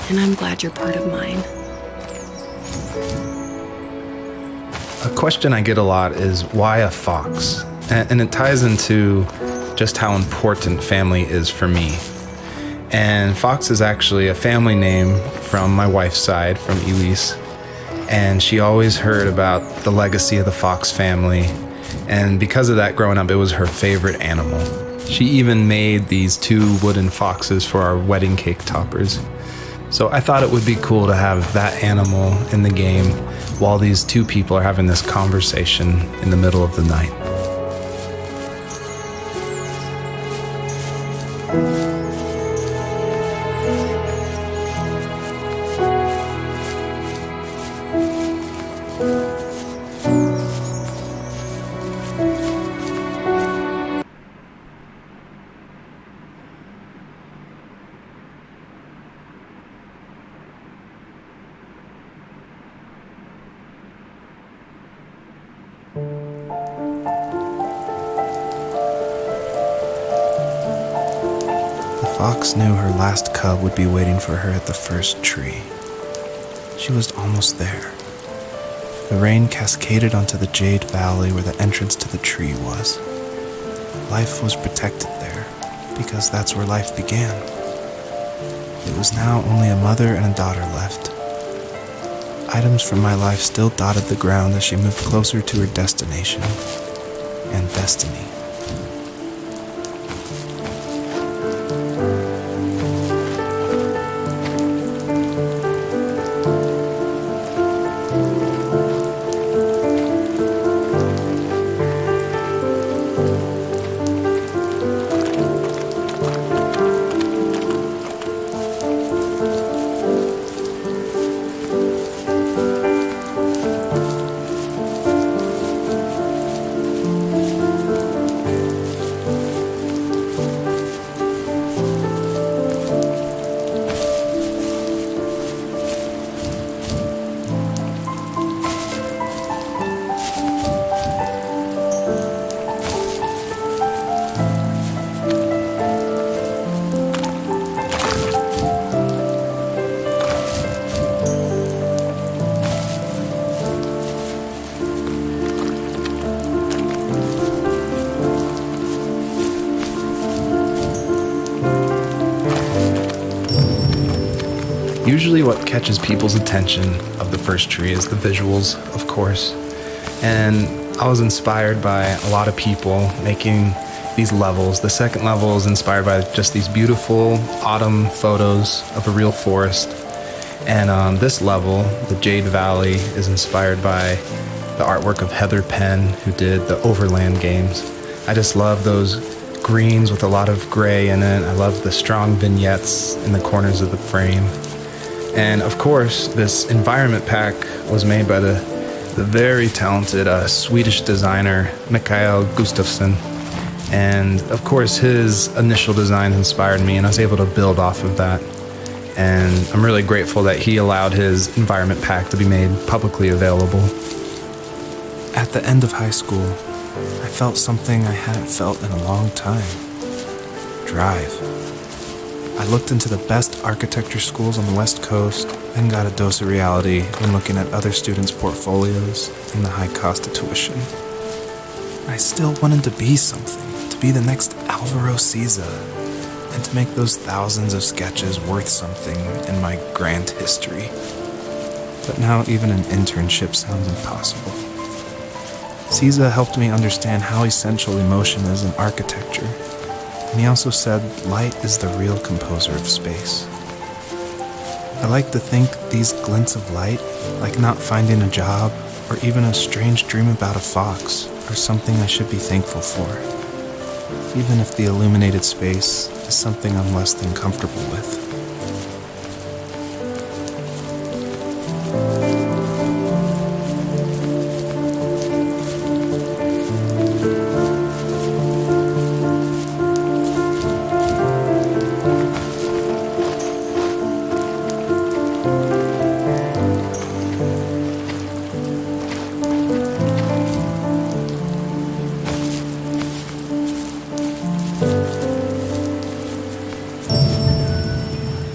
And I'm glad you're part of mine. A question I get a lot is why a fox? And it ties into just how important family is for me. And Fox is actually a family name from my wife's side, from Elise. And she always heard about the legacy of the Fox family. And because of that, growing up, it was her favorite animal. She even made these 2 wooden foxes for our wedding cake toppers. So I thought it would be cool to have that animal in the game while these 2 people are having this conversation in the middle of the night. The fox knew her last cub would be waiting for her at the first tree. She was almost there. The rain cascaded onto the Jade Valley where the entrance to the tree was. Life was protected there, because that's where life began. It was now only a mother and a daughter left. Items from my life still dotted the ground as she moved closer to her destination and destiny. Usually what catches people's attention of the first tree is the visuals, of course. And I was inspired by a lot of people making these levels. The second level is inspired by just these beautiful autumn photos of a real forest. And this level, the Jade Valley, is inspired by the artwork of Heather Penn, who did the Overland games. I just love those greens with a lot of gray in it. I love the strong vignettes in the corners of the frame. And of course, this environment pack was made by the very talented Swedish designer Mikael Gustafsson. And of course, his initial design inspired me, and I was able to build off of that. And I'm really grateful that he allowed his environment pack to be made publicly available. At the end of high school, I felt something I hadn't felt in a long time. Drive. I looked into the best architecture schools on the West Coast, then got a dose of reality when looking at other students' portfolios and the high cost of tuition. I still wanted to be something, to be the next Alvaro Siza, and to make those thousands of sketches worth something in my grand history. But now even an internship sounds impossible. Siza helped me understand how essential emotion is in architecture. And he also said light is the real composer of space. I like to think these glints of light, like not finding a job or even a strange dream about a fox, are something I should be thankful for, even if the illuminated space is something I'm less than comfortable with.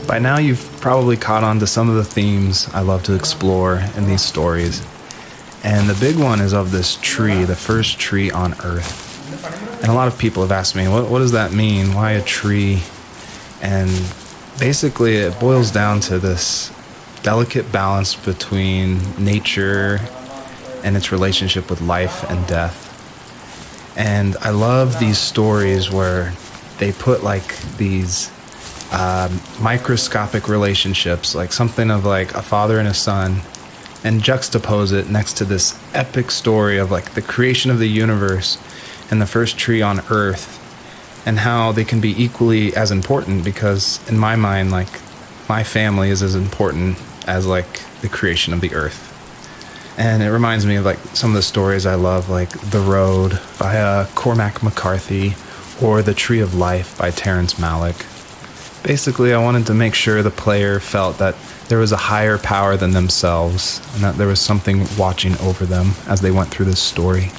By now, you've probably caught on to some of the themes I love to explore in these stories. And the big one is of this tree, the first tree on Earth. And a lot of people have asked me, what does that mean? Why a tree? And basically, it boils down to this delicate balance between nature and its relationship with life and death. And I love these stories where they put like these microscopic relationships, like something of like a father and a son, and juxtapose it next to this epic story of like the creation of the universe and the first tree on Earth, and how they can be equally as important, because in my mind, like, my family is as important as like the creation of the Earth. And it reminds me of like some of the stories I love, like The Road by Cormac McCarthy, or The Tree of Life by Terrence Malick. Basically, I wanted to make sure the player felt that there was a higher power than themselves, and that there was something watching over them as they went through this story.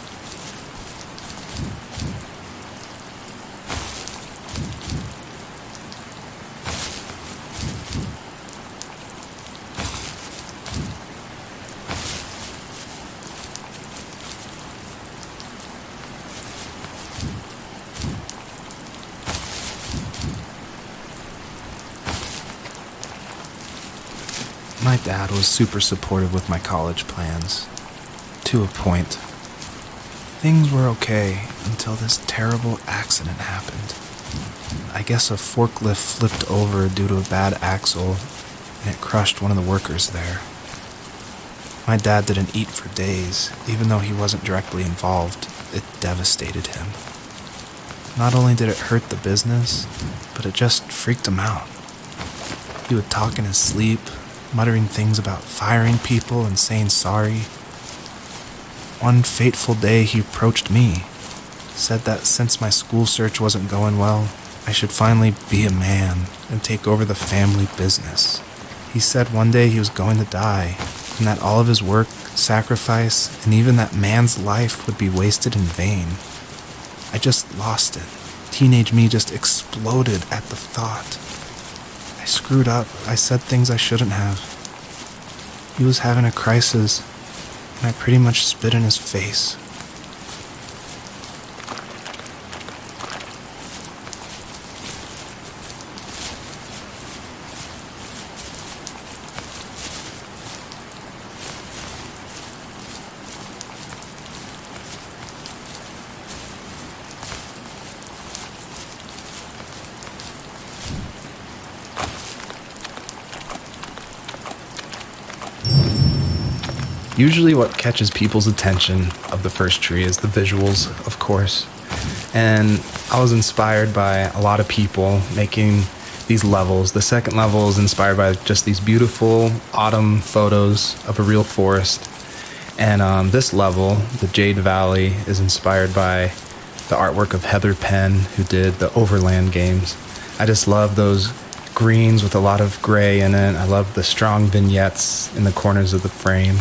My dad was super supportive with my college plans. To a point. Things were okay until this terrible accident happened. I guess a forklift flipped over due to a bad axle, and it crushed one of the workers there. My dad didn't eat for days, even though he wasn't directly involved. It devastated him. Not only did it hurt the business, but it just freaked him out. He would talk in his sleep, muttering things about firing people and saying sorry. One fateful day, he approached me, said that since my school search wasn't going well, I should finally be a man and take over the family business. He said one day he was going to die, and that all of his work, sacrifice, and even that man's life would be wasted in vain. I just lost it. Teenage me just exploded at the thought. I screwed up. I said things I shouldn't have. He was having a crisis, and I pretty much spit in his face. Usually what catches people's attention of the first tree is the visuals, of course. And I was inspired by a lot of people making these levels. The second level is inspired by just these beautiful autumn photos of a real forest. And this level, the Jade Valley, is inspired by the artwork of Heather Penn, who did the Overland games. I just love those greens with a lot of gray in it. I love the strong vignettes in the corners of the frame.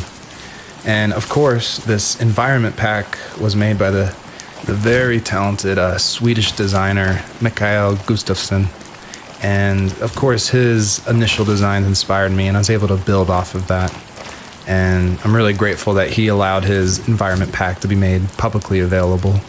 And of course, this environment pack was made by the very talented Swedish designer Mikael Gustafsson. And of course, his initial designs inspired me, and I was able to build off of that. And I'm really grateful that he allowed his environment pack to be made publicly available.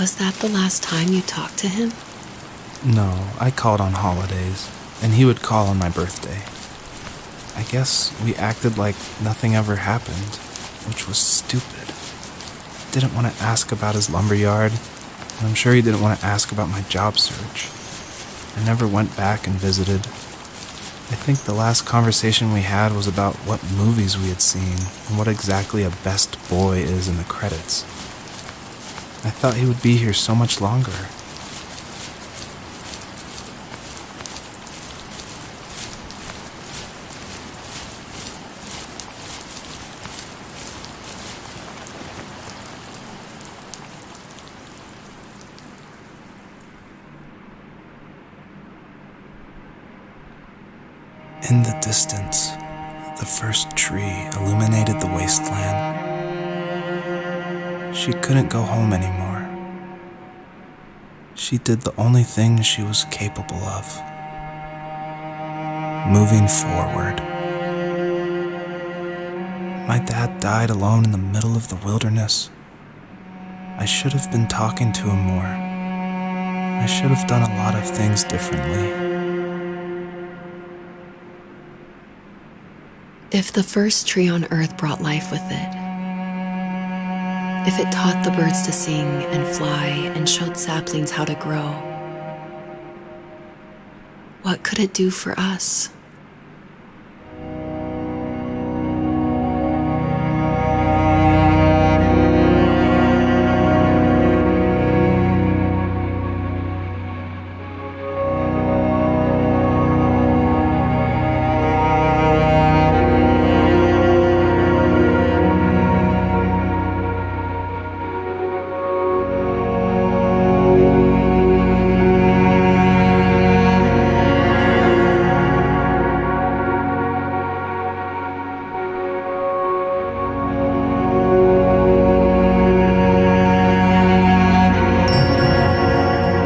Was that the last time you talked to him? No, I called on holidays, and he would call on my birthday. I guess we acted like nothing ever happened, which was stupid. Didn't want to ask about his lumberyard, and I'm sure he didn't want to ask about my job search. I never went back and visited. I think the last conversation we had was about what movies we had seen and what exactly a best boy is in the credits. I thought he would be here so much longer. In the distance, the first tree illuminated the wasteland. She couldn't go home anymore. She did the only thing she was capable of: moving forward. My dad died alone in the middle of the wilderness. I should have been talking to him more. I should have done a lot of things differently. If the first tree on earth brought life with it, if it taught the birds to sing and fly and showed saplings how to grow, what could it do for us?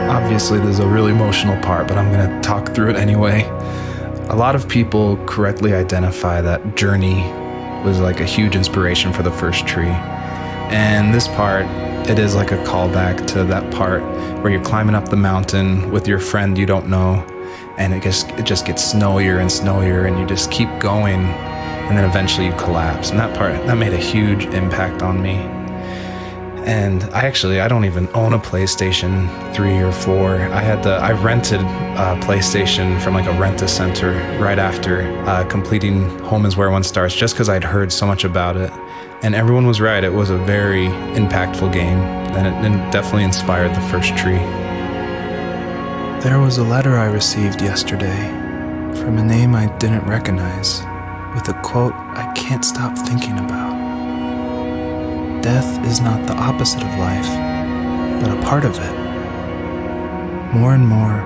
Obviously, there's a really emotional part, but I'm going to talk through it anyway. A lot of people correctly identify that Journey was like a huge inspiration for the first tree. And this part, it is like a callback to that part where you're climbing up the mountain with your friend you don't know, and it just gets snowier and snowier, and you just keep going, and then eventually you collapse. And that part, that made a huge impact on me. And I don't even own a PlayStation 3 or 4. I rented a PlayStation from like a rent-a-center right after completing Home is Where One Starts, just because I'd heard so much about it. And everyone was right. It was a very impactful game, and it definitely inspired the first tree. There was a letter I received yesterday from a name I didn't recognize, with a quote I can't stop thinking about. Death is not the opposite of life, but a part of it. More and more,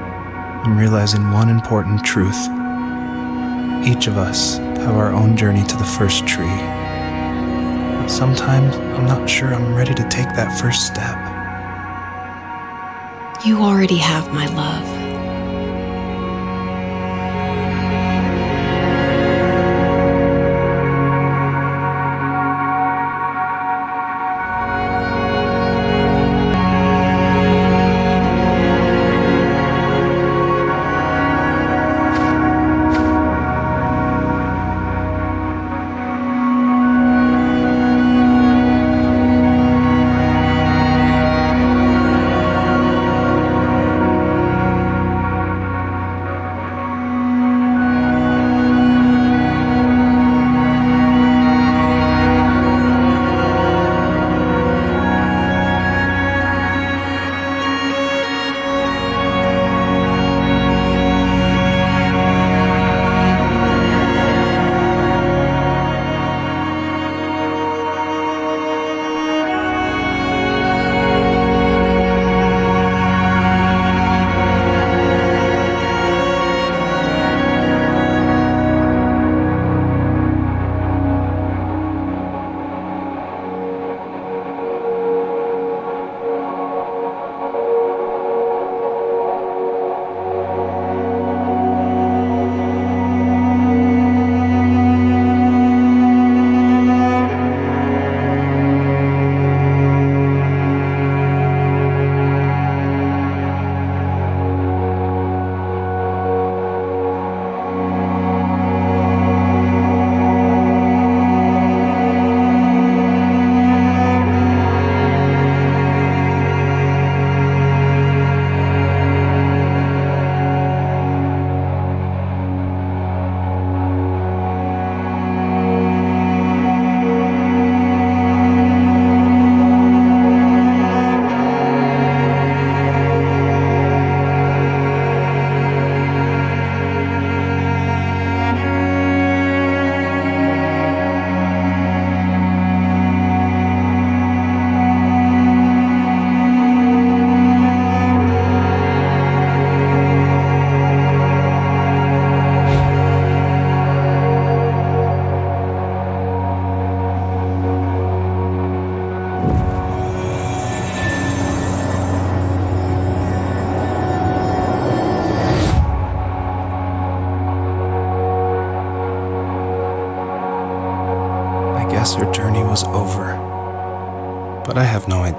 I'm realizing one important truth. Each of us have our own journey to the first tree. But sometimes I'm not sure I'm ready to take that first step. You already have my love.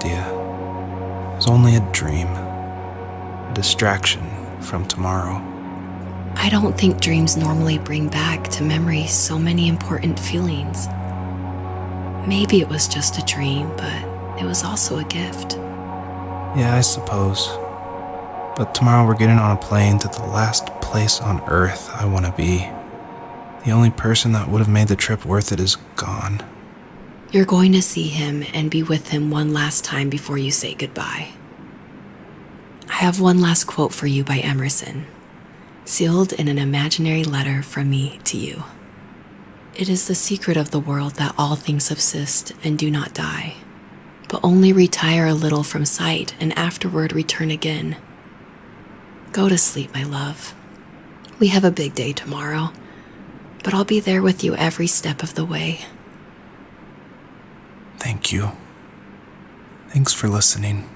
idea. It was only a dream, a distraction from tomorrow. I don't think dreams normally bring back to memory so many important feelings. Maybe it was just a dream, but it was also a gift. Yeah, I suppose. But tomorrow we're getting on a plane to the last place on Earth I want to be. The only person that would have made the trip worth it is gone. You're going to see him and be with him one last time before you say goodbye. I have one last quote for you by Emerson, sealed in an imaginary letter from me to you. It is the secret of the world that all things subsist and do not die, but only retire a little from sight and afterward return again. Go to sleep, my love. We have a big day tomorrow, but I'll be there with you every step of the way. Thank you. Thanks for listening.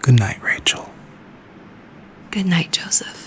Good night, Rachel. Good night, Joseph.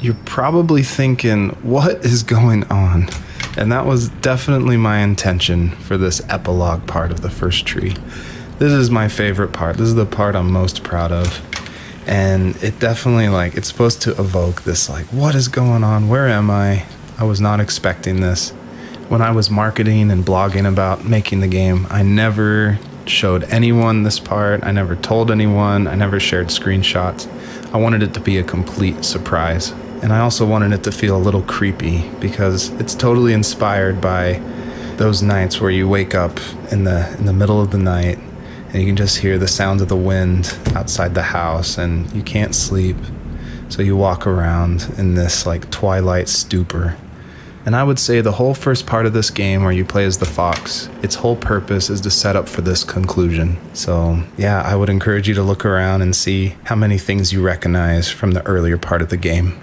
You're probably thinking, what is going on? And that was definitely my intention for this epilogue part of the first tree. This is my favorite part. This is the part I'm most proud of. And it definitely, it's supposed to evoke this, what is going on? Where am I? I was not expecting this. When I was marketing and blogging about making the game, I never showed anyone this part. I never told anyone. I never shared screenshots. I wanted it to be a complete surprise. And I also wanted it to feel a little creepy because it's totally inspired by those nights where you wake up in the middle of the night and you can just hear the sounds of the wind outside the house and you can't sleep. So you walk around in this twilight stupor. And I would say the whole first part of this game where you play as the fox, its whole purpose is to set up for this conclusion. So yeah, I would encourage you to look around and see how many things you recognize from the earlier part of the game.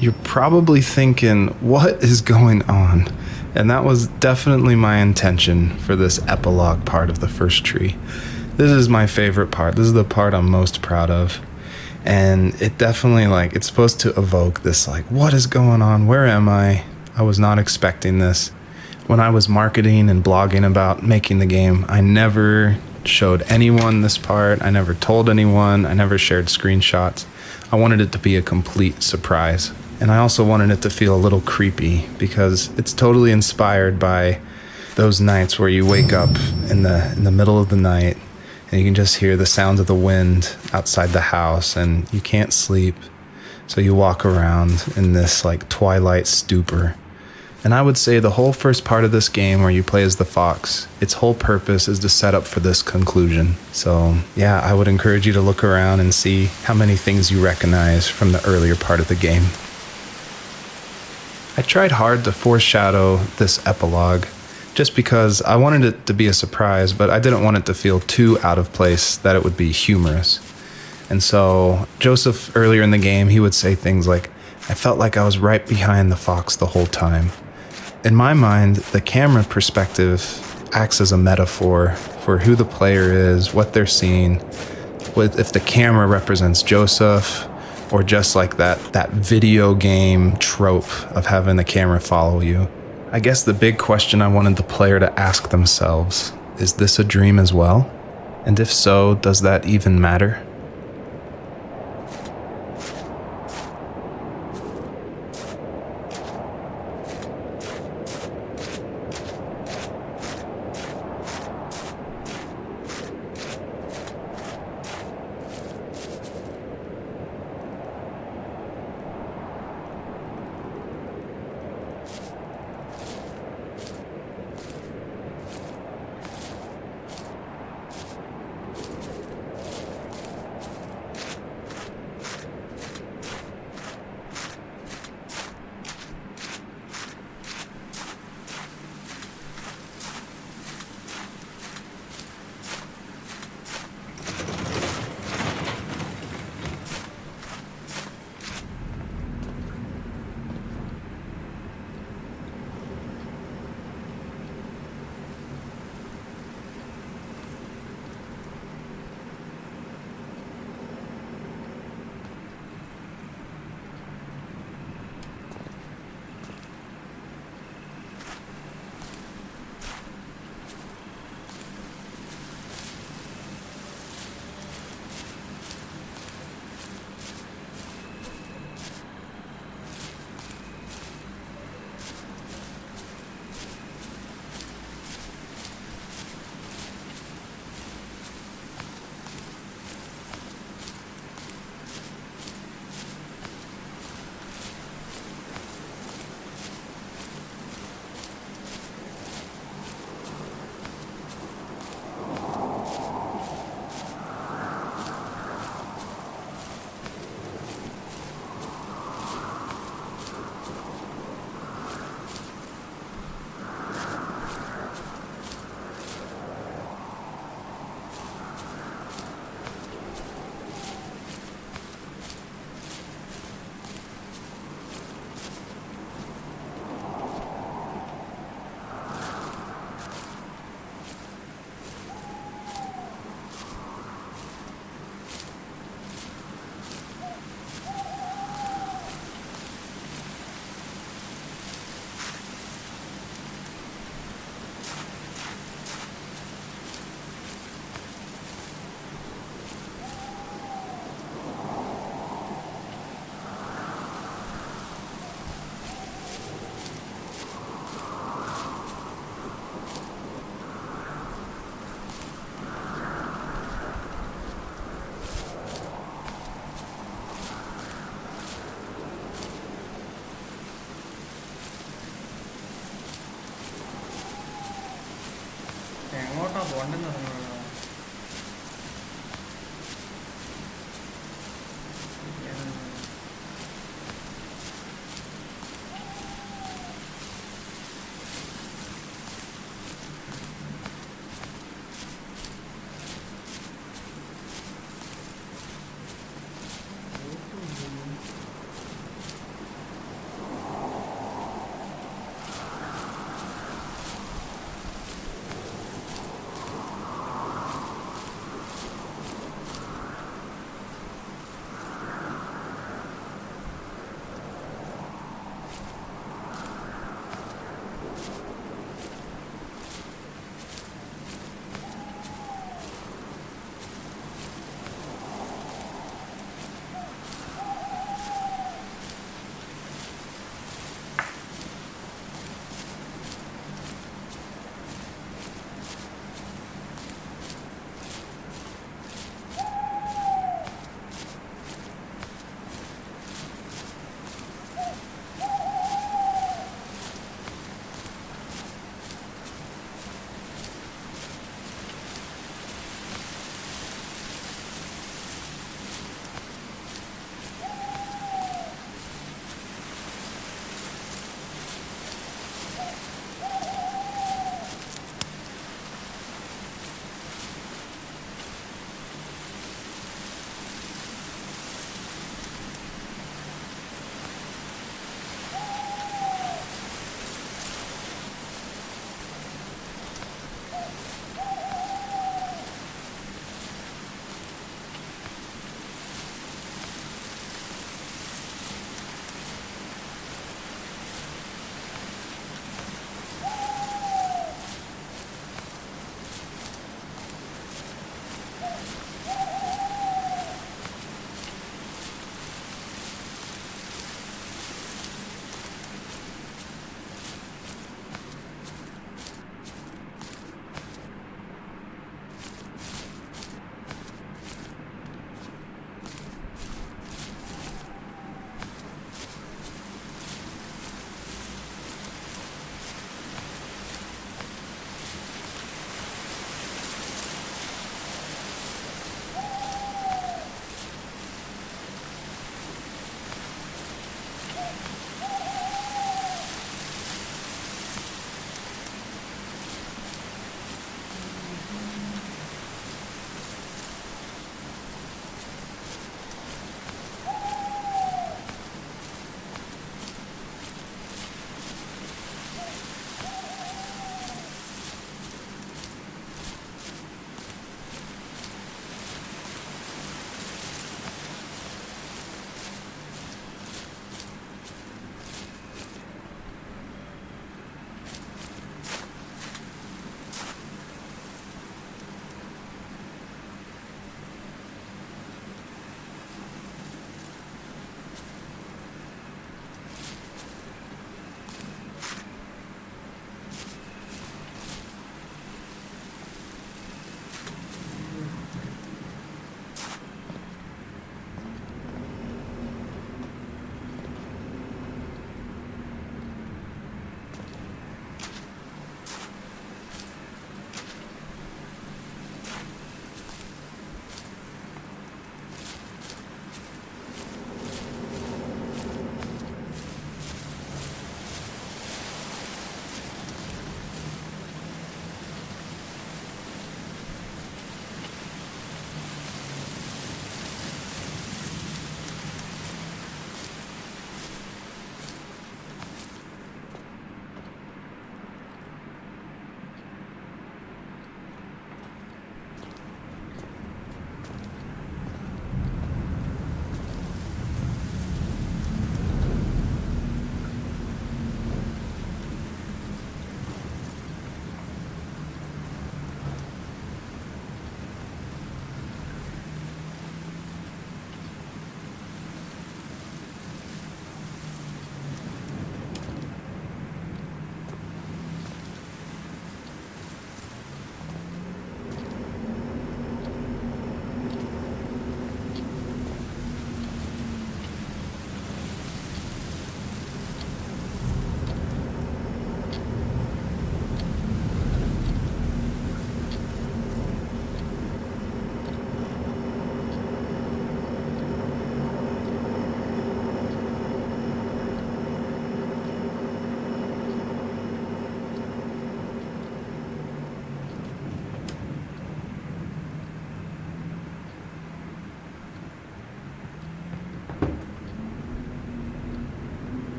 You're probably thinking, what is going on? And that was definitely my intention for this epilogue part of the first tree. This is my favorite part. This is the part I'm most proud of. And it definitely, it's supposed to evoke this, what is going on? Where am I? I was not expecting this. When I was marketing and blogging about making the game, I never showed anyone this part. I never told anyone. I never shared screenshots. I wanted it to be a complete surprise. And I also wanted it to feel a little creepy because it's totally inspired by those nights where you wake up in the middle of the night and you can just hear the sound of the wind outside the house and you can't sleep. So you walk around in this like twilight stupor. And I would say the whole first part of this game where you play as the fox, its whole purpose is to set up for this conclusion. So yeah, I would encourage you to look around and see how many things you recognize from the earlier part of the game. I tried hard to foreshadow this epilogue just because I wanted it to be a surprise, but I didn't want it to feel too out of place that it would be humorous. And so Joseph, earlier in the game, he would say things like, I felt like I was right behind the fox the whole time. In my mind, the camera perspective acts as a metaphor for who the player is, what they're seeing, if the camera represents Joseph, or just like that video game trope of having the camera follow you. I guess the big question I wanted the player to ask themselves, is this a dream as well? And if so, does that even matter? എങ്ങോട്ടാ പോണ്ടെന്ന് പറഞ്ഞു.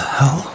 hell?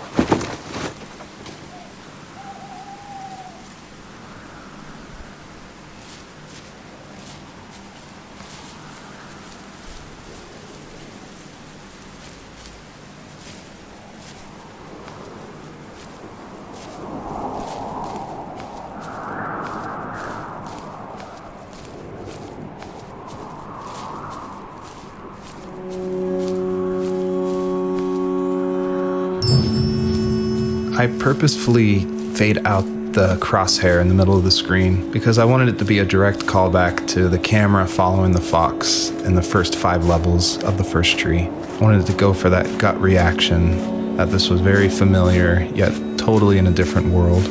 I purposefully fade out the crosshair in the middle of the screen because I wanted it to be a direct callback to the camera following the fox in the first 5 levels of the first tree. I wanted it to go for that gut reaction that this was very familiar, yet totally in a different world.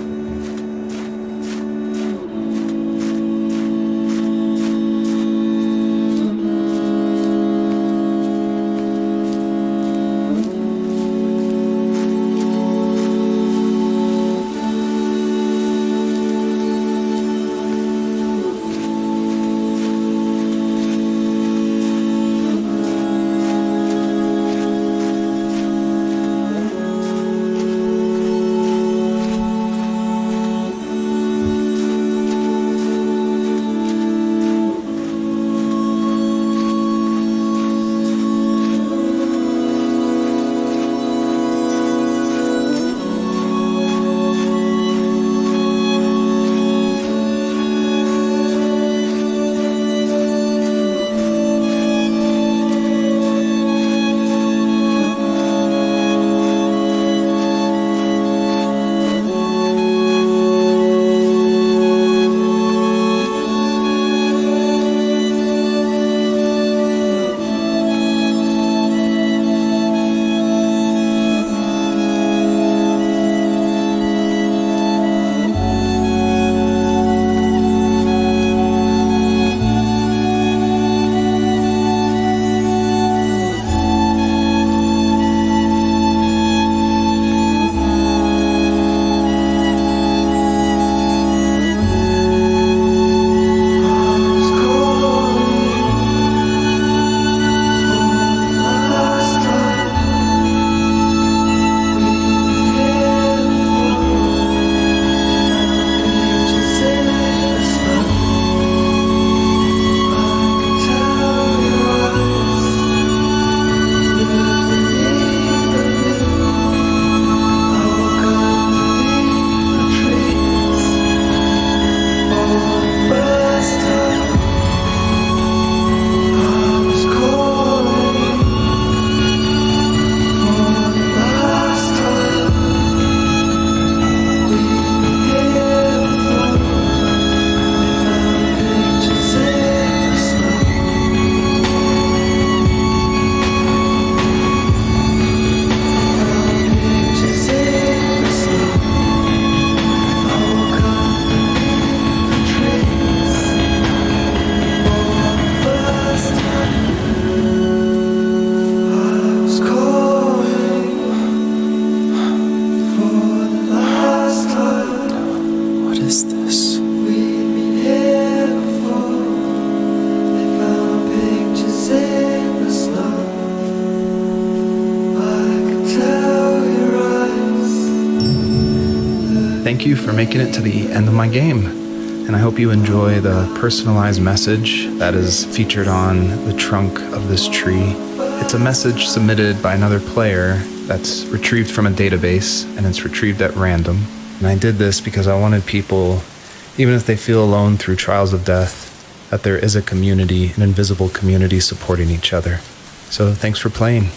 Thank you for making it to the end of my game, and I hope you enjoy the personalized message that is featured on the trunk of this tree. It's a message submitted by another player that's retrieved from a database, and it's retrieved at random. And I did this because I wanted people, even if they feel alone through trials of death, that there is a community, an invisible community supporting each other. So thanks for playing.